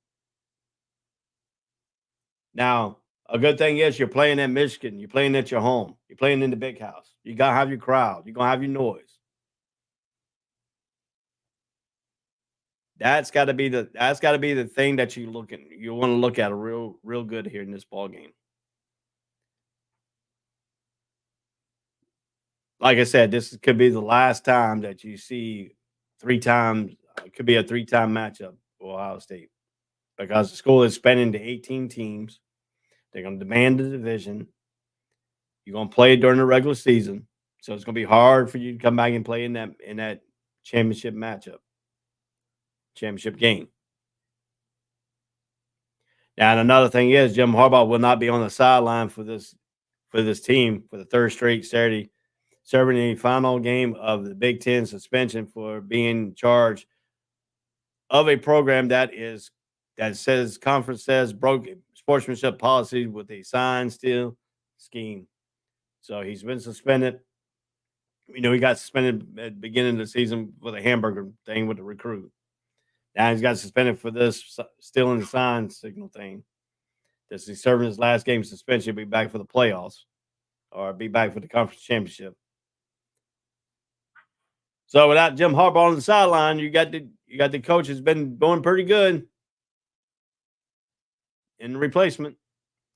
Now, a good thing is you're playing at Michigan. You're playing at your home. You're playing in the big house. You gotta have your crowd. You're gonna have your noise. That's got to be the thing that you want to look at real good here in this ball game. Like I said, this could be the last time that you see 3 times. It could be a 3-time matchup for Ohio State, because the school is spending to 18 teams. They're going to demand the division. You're going to play it during the regular season, so it's going to be hard for you to come back and play in that championship matchup, championship game. Now, and another thing is Jim Harbaugh will not be on the sideline for this team for the third straight Saturday, serving the final game of the Big Ten suspension for being charged of a program that conference says broke sportsmanship policy with a sign steal scheme. So he's been suspended. We know he got suspended at the beginning of the season with a hamburger thing with the recruit. Now he's got suspended for this stealing the sign signal thing. This is serving his last game suspension. He'll be back for the playoffs or be back for the conference championship. So without Jim Harbaugh on the sideline, you got the coach who's been doing pretty good in the replacement,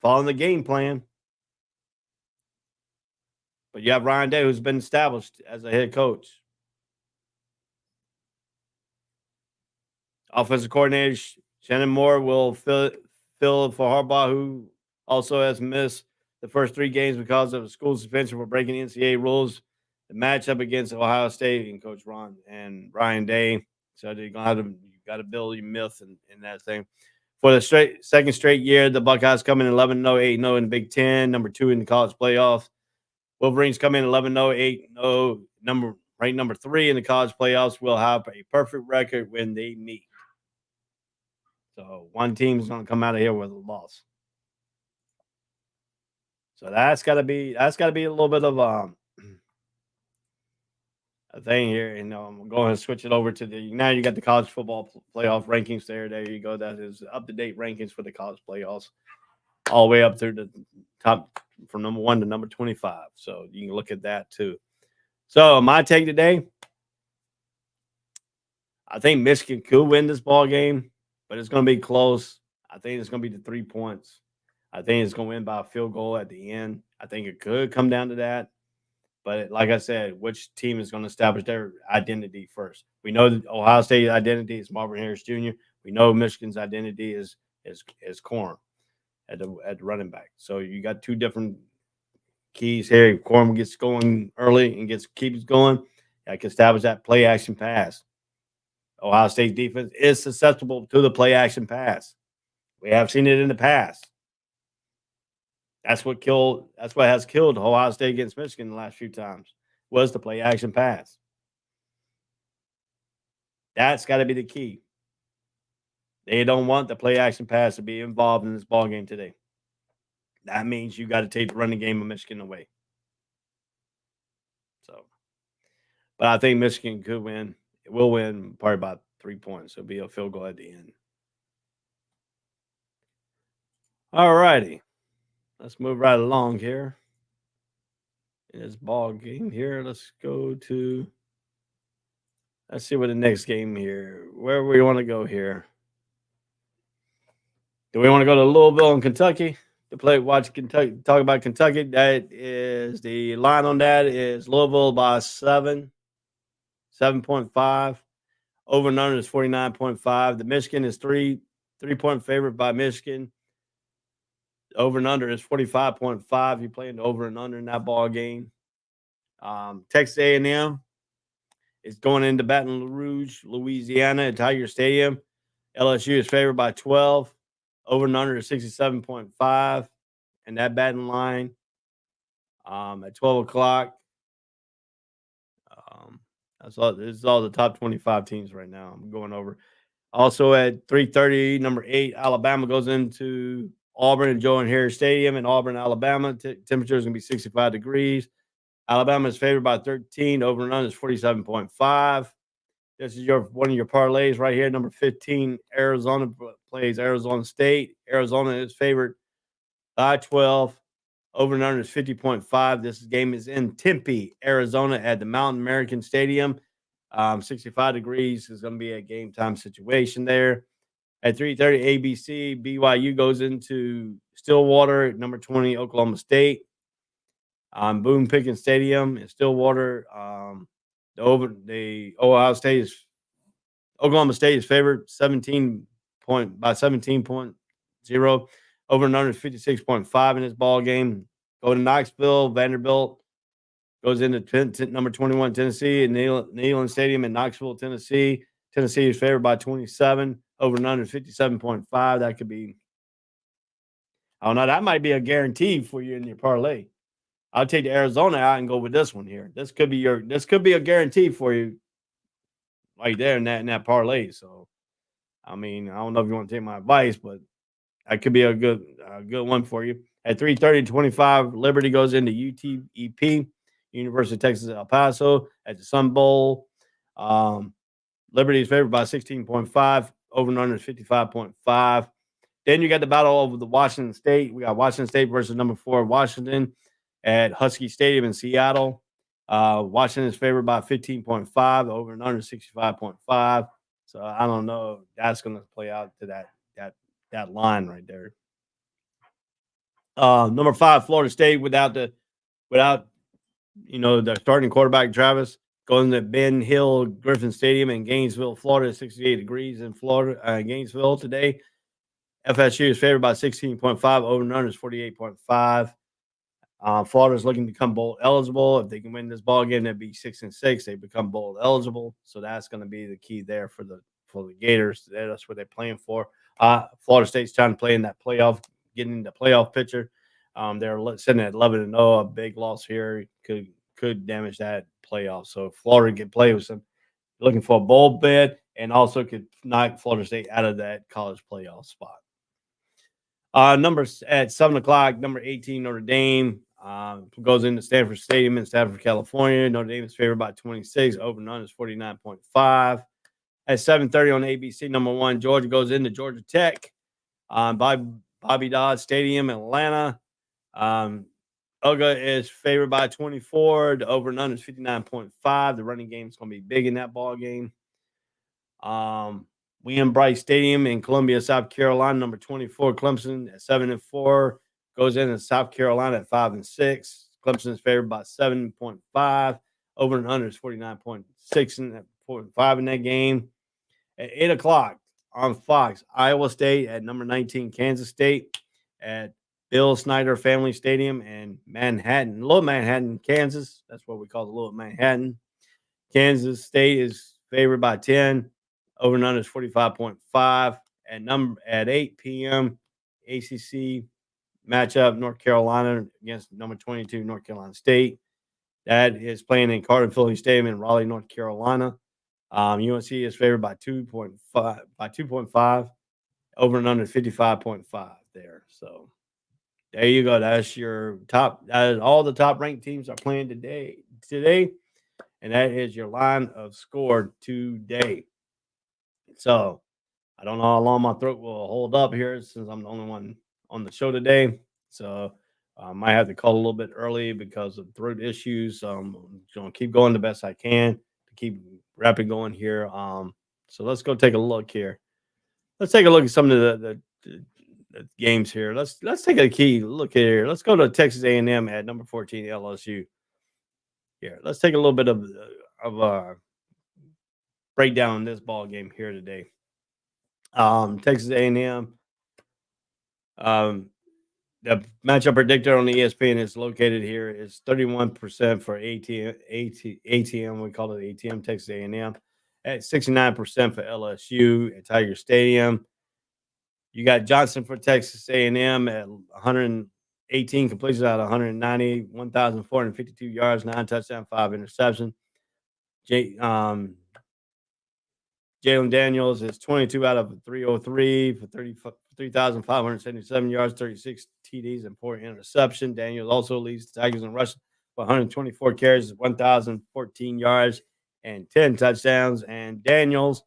following the game plan. But you have Ryan Day, who's been established as a head coach. Offensive coordinator Shannon Moore will fill for Harbaugh, who also has missed the first 3 games because of a school suspension for breaking NCAA rules. The matchup against Ohio State and Coach Ron and Ryan Day. So you got to build your myth in that thing. For the second straight year, the Buckeyes come in 11-0, 8-0 in the Big Ten, number 2 in the college playoffs. Wolverines come in 11-0, 8-0, ranked number 3 in the college playoffs. Will have a perfect record when they meet. So one team is going to come out of here with a loss. So that's got to be a little bit of a thing here. And I'm going to switch it over to now you got the college football playoff rankings there. There you go. That is up-to-date rankings for the college playoffs, all the way up through the top from number 1 to number 25. So you can look at that too. So my take today, I think Michigan could win this ball game, but it's going to be close. I think it's going to be the 3 points. I think it's going to win by a field goal at the end. I think it could come down to that. But like I said, which team is going to establish their identity first? We know that Ohio State's identity is Marvin Harris Jr. We know Michigan's identity is is Corn at the running back. So you got two different keys here. Corn gets going early and keeps going. I can establish that play action pass. Ohio State defense is susceptible to the play action pass. We have seen it in the past. That's what has killed Ohio State against Michigan the last few times, was the play action pass. That's got to be the key. They don't want the play action pass to be involved in this ball game today. That means you got to take the running game of Michigan away. So, but I think Michigan could win. It will win probably about 3 points. It'll be a field goal at the end. All righty. Let's move right along here. In this ball game here, let's see what the next game here. Where we want to go here. Do we want to go to Louisville and Kentucky to watch Kentucky? Talk about Kentucky. That is the line on that is Louisville by 7.5. Over and under is 49.5. The Michigan is 3-point favorite by Michigan. Over and under is 45.5. You're playing the over and under in that ball game. Texas A&M is going into Baton Rouge, Louisiana at Tiger Stadium. LSU is favored by 12. Over and under is 67.5. And that batting line at 12 o'clock. This is all the top 25 teams right now. I'm going over. Also at 3:30, number 8, Alabama goes into Auburn and Joe and Harris Stadium in Auburn, Alabama. Temperature is going to be 65 degrees. Alabama is favored by 13. Over and under is 47.5. This is one of your parlays right here. Number 15, Arizona plays Arizona State. Arizona is favored by 12. Over and under is 50.5. This game is in Tempe, Arizona at the Mountain American Stadium. 65 degrees is going to be a game time situation there. At 3:30 ABC, BYU goes into Stillwater at number 20, Oklahoma State. Boone Pickens Stadium in Stillwater. Oklahoma State is favored 17.0. Over and under is 56.5 in this ball game. Go to Knoxville. Vanderbilt goes into number 21 Tennessee at Neyland Stadium in Knoxville, Tennessee. Tennessee is favored by 27. Over and under 57.5. That could be, I don't know. That might be a guarantee for you in your parlay. I'll take the Arizona out and go with this one here. This could be a guarantee for you right there in that parlay. So, I mean, I don't know if you want to take my advice, but that could be a good one for you. At 3:30-25, Liberty goes into UTEP, University of Texas El Paso at the Sun Bowl. Liberty is favored by 16.5. Over and under is 55.5. Then you got the battle over the Washington State. We got Washington State versus number 4 Washington at Husky Stadium in Seattle. Washington is favored by 15.5. Over and under 65.5. So I don't know. That's going to play out to that line right there. Number 5 Florida State without their starting quarterback Travis going to Ben Hill Griffin Stadium in Gainesville, Florida, 68 degrees in Gainesville today. FSU is favored by 16.5. Over and under is 48.5. Florida is looking to become bowl eligible. If they can win this ball game, they'd be 6-6. They become bowl eligible. So that's going to be the key there for the Gators. That's what they're playing for. Florida State's trying to play in that playoff, getting in the playoff picture. They're sitting at 11-0. A big loss here could damage that playoff. So if Florida can play with some, looking for a bowl bid, and also could knock Florida State out of that college playoff spot. Numbers at 7 o'clock. Number 18 Notre Dame goes into Stanford Stadium in Stanford, California. Notre Dame is favored by 26. Over and under is 49.5. At 7:30 on ABC, number 1 Georgia goes into Georgia Tech. Bobby Dodd Stadium in Atlanta. Uga is favored by 24. The over and under is 59.5. The running game is going to be big in that ball game. William Bright Stadium in Columbia, South Carolina. Number 24 Clemson at 7-4 goes into South Carolina at 5-6. Clemson is favored by 7.5. Over and under is 49.6 and 45 in that game. At 8 o'clock on Fox. Iowa State at number 19, Kansas State at Bill Snyder Family Stadium in Manhattan, Little Manhattan, Kansas. That's what we call the Little Manhattan. Kansas State is favored by 10. Over and under is 45.5. At 8 p.m. ACC matchup, North Carolina against number 22, North Carolina State. That is playing in Carter Philly Stadium in Raleigh, North Carolina. UNC is favored by 2.5. Over and under 55.5 there. So there you go. That's your top. All the top ranked teams are playing today, and that is your line of score today. So I don't know how long my throat will hold up here since I'm the only one on the show today. So I might have to call a little bit early because of throat issues. I'm going to keep going the best I can to keep rapid going here. So let's go take a look here. Let's take a look at some of the games here. Let's take a key look here. Let's go to Texas A&M at number 14, LSU. Here, let's take a little bit of a breakdown in this ball game here today. Texas A&M. The matchup predictor on the ESPN is located here is 31% for ATM. We call it ATM, Texas A&M. At 69% for LSU at Tiger Stadium. You got Johnson for Texas A&M at 118 completions out of 190, 1,452 yards, 9 touchdowns, 5 interceptions. Jalen Daniels is 22 out of 303 for 3,577 yards, 36 TDs, and 4 interceptions. Daniels also leads the Tigers in rushing for 124 carries, 1,014 yards, and 10 touchdowns. And Daniels,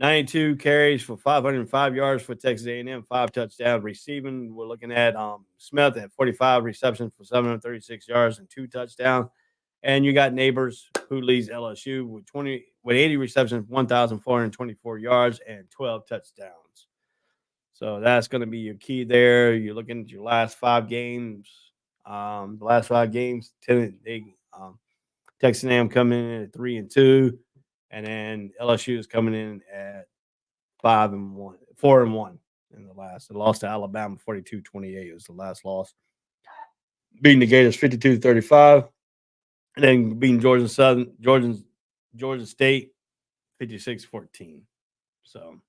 92 carries for 505 yards for Texas A&M, 5 touchdowns. Receiving, we're looking at Smith at 45 receptions for 736 yards and 2 touchdowns. And you got Neighbors, who leads LSU with 80 receptions, 1,424 yards, and 12 touchdowns. So that's going to be your key there. You're looking at your last 5 games. The last 5 games, Texas A&M coming in at 3-2, and then LSU is coming in at 4-1 in the last. They lost to Alabama 42-28 was the last loss. Beating the Gators 52-35. And then beating Georgia State 56-14. So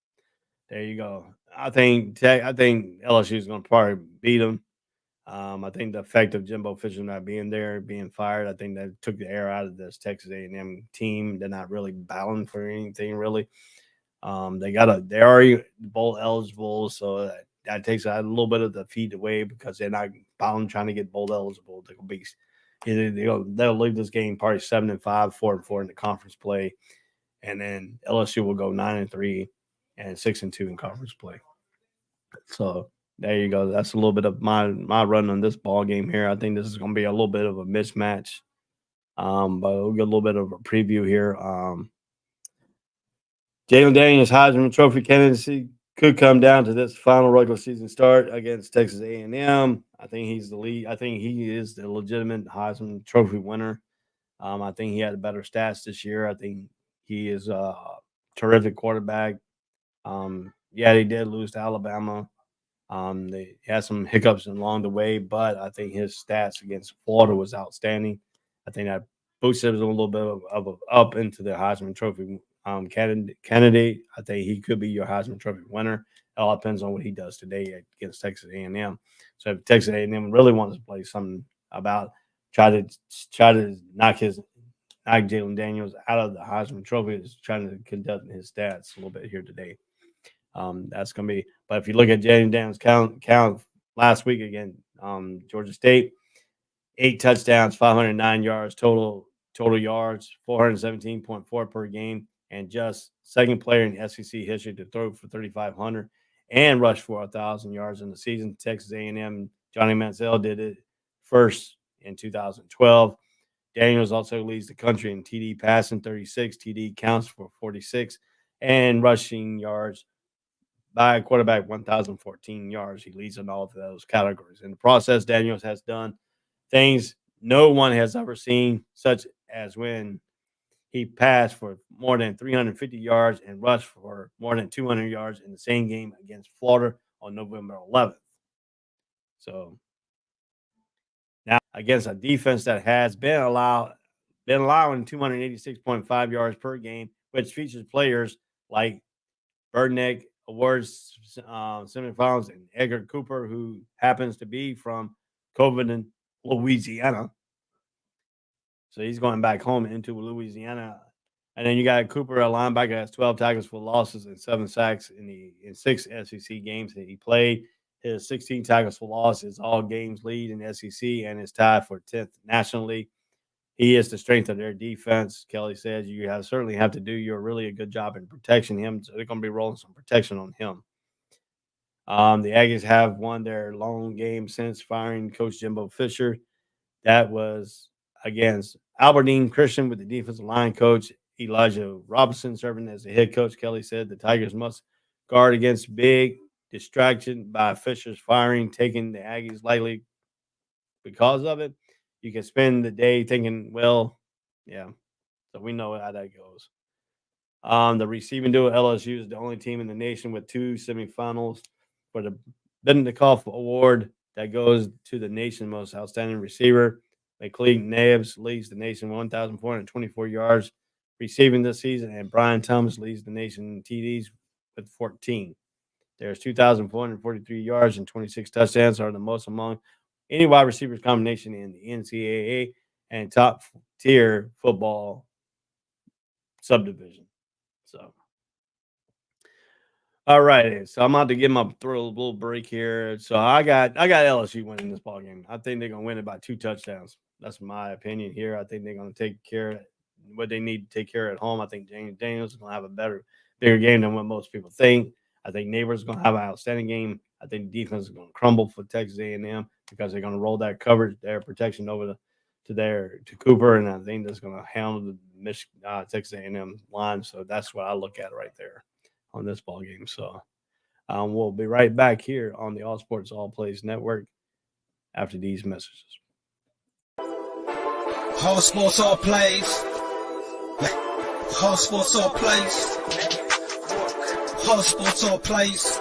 there you go. I think LSU is going to probably beat them. I think the effect of Jimbo Fisher not being there, being fired, I think that took the air out of this Texas A&M team. They're not really battling for anything really. They are bowl eligible, so that takes a little bit of the feed away because they're not battling trying to get bowl eligible. They'll be they'll leave this game probably 7-5, 4-4 in the conference play, and then LSU will go 9-3 and 6-2 in conference play. So there you go. That's a little bit of my run on this ball game here. I think this is going to be a little bit of a mismatch, but we'll get a little bit of a preview here. Jalen Daniels' Heisman Trophy candidacy could come down to this final regular season start against Texas A&M. I think he's the lead. I think he is the legitimate Heisman Trophy winner. I think he had better stats this year. I think he is a terrific quarterback. They did lose to Alabama. They had some hiccups along the way, but I think his stats against Florida was outstanding. I think that boosted him a little bit of up into the Heisman Trophy candidate. I think he could be your Heisman Trophy winner. It all depends on what he does today against Texas A&M. So if Texas A&M really wants to play something about try to knock Jalen Daniels out of the Heisman Trophy, is trying to conduct his stats a little bit here today. That's going to be. But if you look at Jalen Daniels' count last week again, Georgia State, 8 touchdowns, 509 yards total yards, 417.4 per game. And just second player in SEC history to throw for 3,500 and rush for 1,000 yards in the season. Texas A&M, Johnny Manziel did it first in 2012. Daniels also leads the country in TD passing, 36, TD counts for 46, and rushing yards by a quarterback, 1,014 yards. He leads in all of those categories. In the process, Daniels has done things no one has ever seen, such as when He passed for more than 350 yards and rushed for more than 200 yards in the same game against Florida on November 11th. So now against a defense that has been allowing 286.5 yards per game, which features players like Birdneck Awards semifinals and Edgar Cooper, who happens to be from Covington, Louisiana. So he's going back home into Louisiana. And then you got Cooper, a linebacker, has 12 tackles for losses and 7 sacks in 6 SEC games that he played. His 16 tackles for losses, all games lead in SEC, and is tied for 10th nationally. He is the strength of their defense. Kelly says you certainly have to do a really good job in protecting him. So they're going to be rolling some protection on him. The Aggies have won their lone game since firing Coach Jimbo Fisher. That was against Aberdeen Christian with the defensive line coach Elijah Robinson serving as the head coach. Kelly said the Tigers must guard against big distraction by Fisher's firing, taking the Aggies lightly because of it. You can spend the day thinking, well, yeah. So we know how that goes. The receiving duo LSU is the only team in the nation with 2 semifinals for the Kickoff Award that goes to the nation's most outstanding receiver. McLean Nabbs leads the nation 1,424 yards receiving this season, and Brian Thomas leads the nation in TDs with 14. There's 2,443 yards and 26 touchdowns are the most among any wide receivers combination in the NCAA and top tier football subdivision. So, all right. So I'm about to give them throw a little break here. So I got LSU winning this ball game. I think they're gonna win it by 2 touchdowns. That's my opinion here. I think they're gonna take care of what they need to take care of at home. I think James Daniels is gonna have a bigger game than what most people think. I think Neighbors is gonna have an outstanding game. I think the defense is gonna crumble for Texas A&M because they're gonna roll that coverage, their protection over to Cooper, and I think that's gonna handle the Texas A&M line. So that's what I look at right there on this ball game. So we'll be right back here on the All Sports All Plays Network after these messages. All sports, all plays. All sports, all plays. All sports, all plays.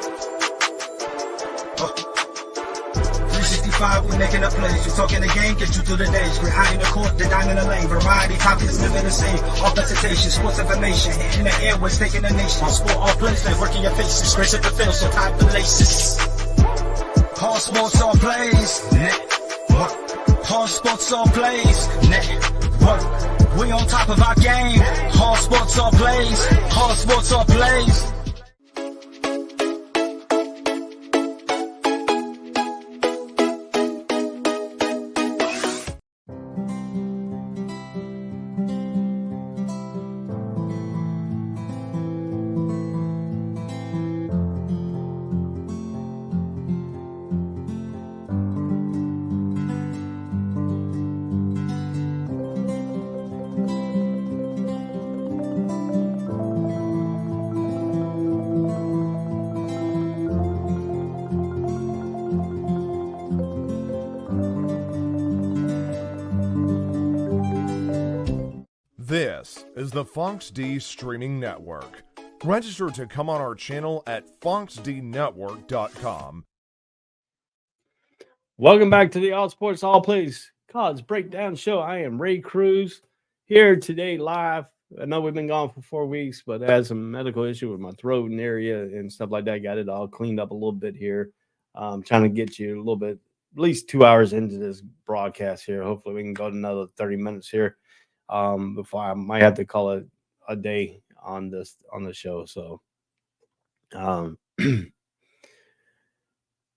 365, we're making up plays. You're talking the game, get you through the days. We're high in the court, the dime in the lane. Variety, topics, living the same. All presentation, sports information. In the airways, taking the nation. All sport, all plays, like working your faces. Grace at the field, so tie the laces. All sports, all plays. All sports, all plays. Network. We on top of our game. All sports, all plays. All sports, all plays. This is the Fonx D Streaming Network. Register to come on our channel at fonxdnetwork.com. Welcome back to the All Sports All Plays College Breakdown Show. I am Ray Cruz here today live. I know we've been gone for 4 weeks, but I had some medical issue with my throat and area and stuff like that. Got it all cleaned up a little bit here. Trying to get you a little bit, at least 2 hours into this broadcast here. Hopefully we can go to another 30 minutes here. Before I might have to call it a day on the show. So, all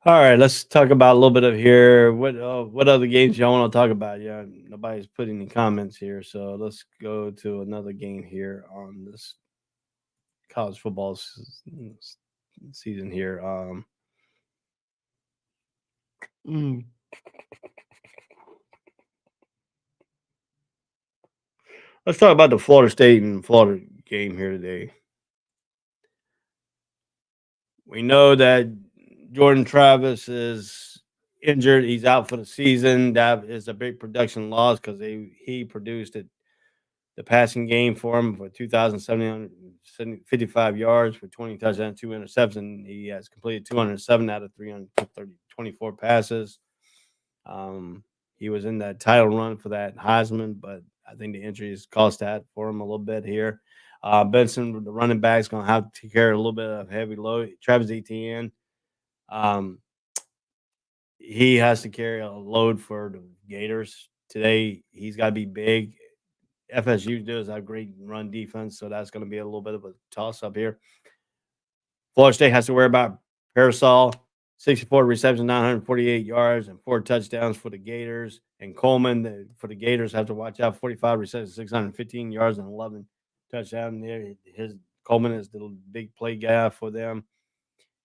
right, let's talk about a little bit of here. What other games y'all want to talk about? Yeah, nobody's putting any comments here, so let's go to another game here on this college football season here. Let's talk about the Florida State and Florida game here today. We know that Jordan Travis is injured. He's out for the season. That is a big production loss because he produced it the passing game for him for 2,755 yards for 20 touchdowns, 2 interceptions. He has completed 207 out of 324 passes. He was in that title run for that Heisman, but I think the injuries cost that for him a little bit here. Benson, the running back, is going to have to carry a little bit of heavy load. Travis Etienne, he has to carry a load for the Gators today. He's got to be big. FSU does have great run defense, so that's going to be a little bit of a toss-up here. Florida State has to worry about Parasol, 64 receptions, 948 yards, and 4 touchdowns for the Gators. And Coleman, for the Gators, have to watch out, 45 receptions, 615 yards, and 11 touchdowns. Coleman is the big play guy for them.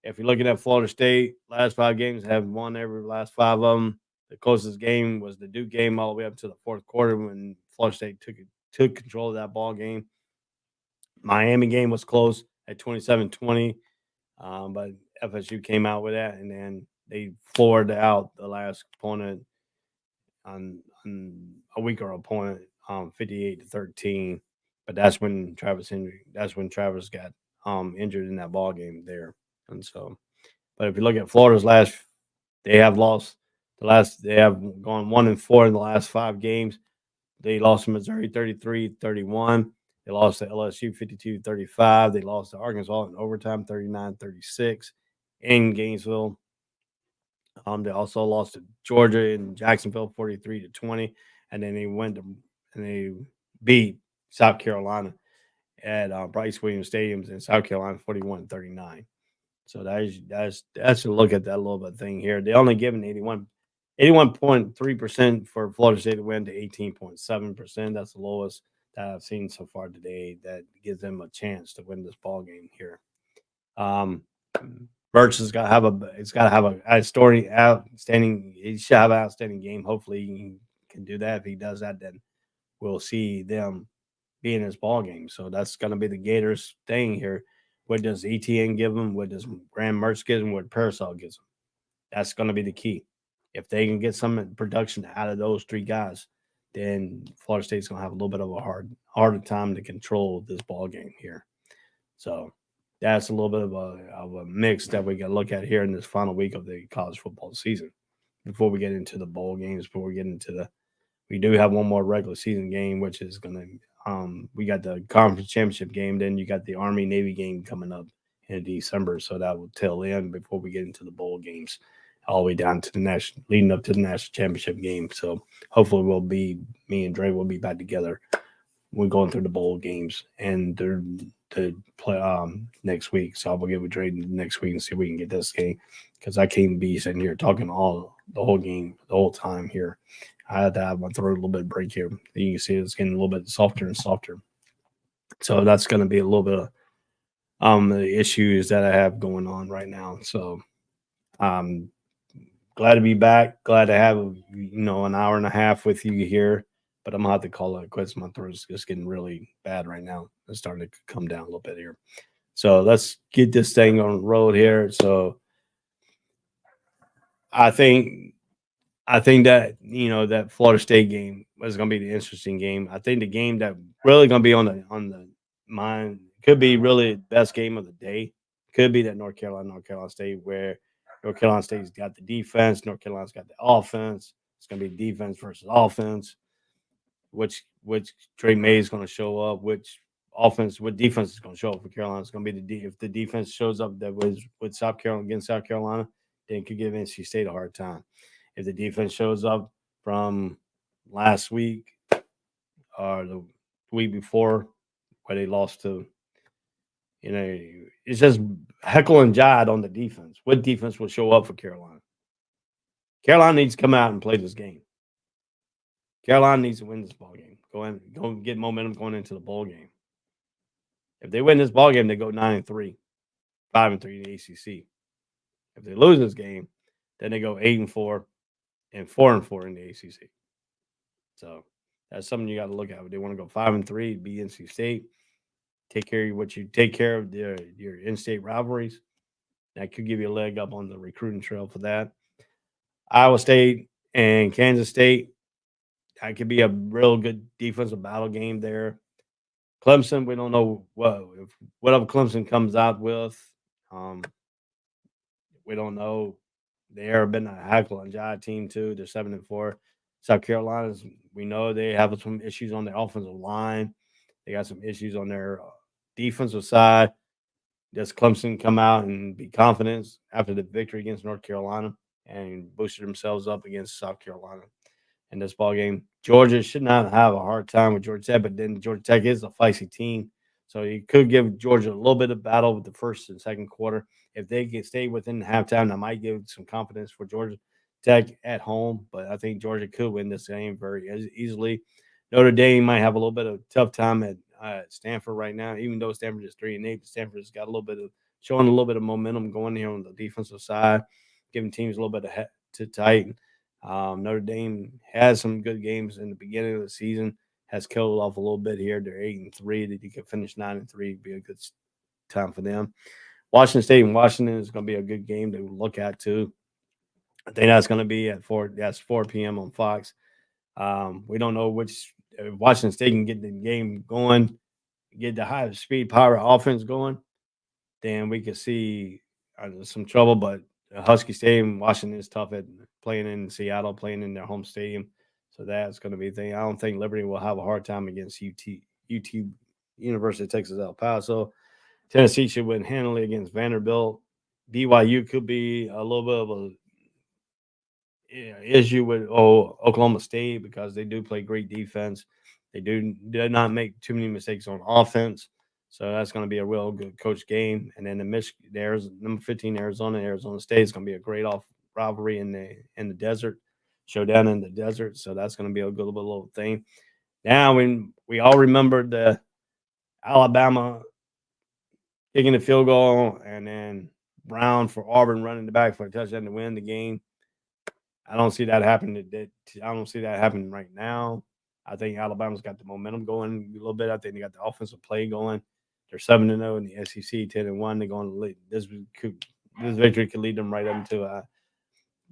If you're looking at Florida State, last 5 games have won every last 5 of them. The closest game was the Duke game all the way up to the fourth quarter when Florida State took control of that ball game. Miami game was close at 27-20, but FSU came out with that, and then they floored out the last opponent on a weaker opponent, 58-13. But that's when Travis got injured in that ball game there, and so. But if you look at Florida's they have gone 1-4 in the last 5 games. They lost to Missouri 33-31. They lost to LSU 52-35. They lost to Arkansas in overtime 39-36 in Gainesville. They also lost to Georgia in Jacksonville 43-20, and then they beat South Carolina at Bryce Williams Stadium in South Carolina 41-39. So that's a look at that little bit thing here. They only given 81.3% for Florida State to win to 18.7%. That's the lowest that I've seen so far today. That gives them a chance to win this ball game here. Birch has got to have an outstanding. He should have an outstanding game. Hopefully, he can do that. If he does that, then we'll see them be in this ball game. So that's going to be the Gators thing here. What does ETN give them? What does Graham Mertz give them? What Parasol gives them? That's going to be the key. If they can get some production out of those 3 guys, then Florida State's going to have a little bit of a harder time to control this ball game here. So that's a little bit of a mix that we got to look at here in this final week of the college football season. Before we get into the bowl games, we do have one more regular season game, which is going to we got the conference championship game. Then you got the Army-Navy game coming up in December. So that will tail end before we get into the bowl games, all the way down to leading up to the national championship game. So hopefully me and Dre will be back together. We're going through the bowl games and to play next week. So I will get with Dre next week and see if we can get this game, because I can't be sitting here talking the whole game the whole time here. I had to have my throat a little bit break here. You can see it's getting a little bit softer and softer. So that's going to be a little bit of the issues that I have going on right now. So glad to be back. Glad to have an hour and a half with you here. But I'm going to have to call it quits. My throat is just getting really bad right now. It's starting to come down a little bit here. So let's get this thing on the road here. So I think that, that Florida State game is going to be the interesting game. I think the game that really going to be on the mind could be really the best game of the day. Could be that North Carolina State, where North Carolina State's got the defense. North Carolina's got the offense. It's going to be defense versus offense. Which Drake May is going to show up, what defense is going to show up for Carolina. It's going to be if the defense shows up that was with South Carolina, then it could give NC State a hard time. If the defense shows up from last week or the week before where they lost to, it's just heckle and jive on the defense. What defense will show up for Carolina? Carolina needs to come out and play this game. Carolina needs to win this ball game. Go get momentum going into the bowl game. If they win this ball game, they go 9-3, 5-3 in the ACC. If they lose this game, then they go 8-4 and 4-4 in the ACC. So that's something you got to look at. If they want to go 5-3, be NC State. Take care of your in-state rivalries. That could give you a leg up on the recruiting trail for that. Iowa State and Kansas State. That could be a real good defensive battle game there. Clemson, we don't know whatever Clemson comes out with. We don't know. They've been a heckle and jive team too. They're 7-4. South Carolina's, we know they have some issues on their offensive line. They got some issues on their defensive side. Does Clemson come out and be confident after the victory against North Carolina and boosted themselves up against South Carolina in this ball game? Georgia should not have a hard time with Georgia Tech, but then Georgia Tech is a feisty team, so you could give Georgia a little bit of battle with the first and second quarter. If they can stay within halftime, that might give some confidence for Georgia Tech at home. But I think Georgia could win this game very easily. Notre Dame might have a little bit of tough time at Stanford right now, even though Stanford is 3-8. Stanford has got a little bit of showing a little bit of momentum going here on the defensive side, giving teams a little bit of to tighten. Notre Dame has some good games in the beginning of the season, has killed off a little bit here. They're 8-3. That you could finish 9-3, be a good time for them. Washington State and Washington is going to be a good game to look at too. I think that's going to be at 4 p.m. on Fox. We don't know which Washington State can get the game going, get the high speed power offense going, then we could see some trouble. But Husky Stadium, Washington is tough at playing in Seattle, playing in their home stadium. So that's going to be a thing. I don't think Liberty will have a hard time against UT University of Texas El Paso. Tennessee should win handily against Vanderbilt. BYU could be a little bit of a issue with Oklahoma State because they do play great defense. They did not make too many mistakes on offense. So that's going to be a real good coach game. And then number 15 Arizona State is going to be a great rivalry in the desert, showdown in the desert. So that's going to be a good little thing. Now, when we all remember the Alabama kicking the field goal and then Brown for Auburn running the back for a touchdown to win the game, I don't see that happening. I don't see that happening right now. I think Alabama's got the momentum going a little bit. I think they got the offensive play going. They're 7-0 in the SEC, 10-1. They're going to lead. This victory could lead them right up to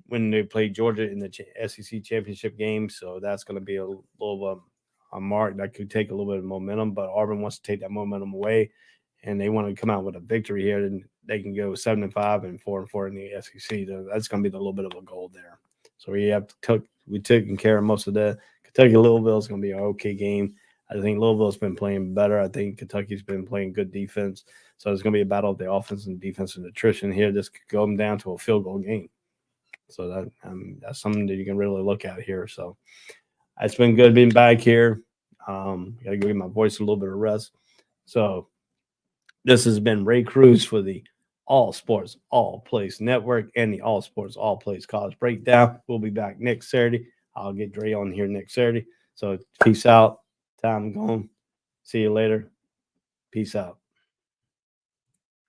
when they play Georgia in the SEC championship game. So that's going to be a little a mark that could take a little bit of momentum. But Auburn wants to take that momentum away, and they want to come out with a victory here. Then they can go 7-5 and 4-4 in the SEC. So that's going to be a little bit of a goal there. So we taken care of most of that. Kentucky Louisville is going to be an okay game. I think Louisville's been playing better. I think Kentucky's been playing good defense. So it's going to be a battle of the offense and defense and attrition here. This could go down to a field goal game. So that's something that you can really look at here. So it's been good being back here. Got to give my voice a little bit of rest. So this has been Ray Cruz for the All Sports All Plays Network and the All Sports All Plays College Breakdown. We'll be back next Saturday. I'll get Dre on here next Saturday. So peace out. Time gone. See you later. Peace out.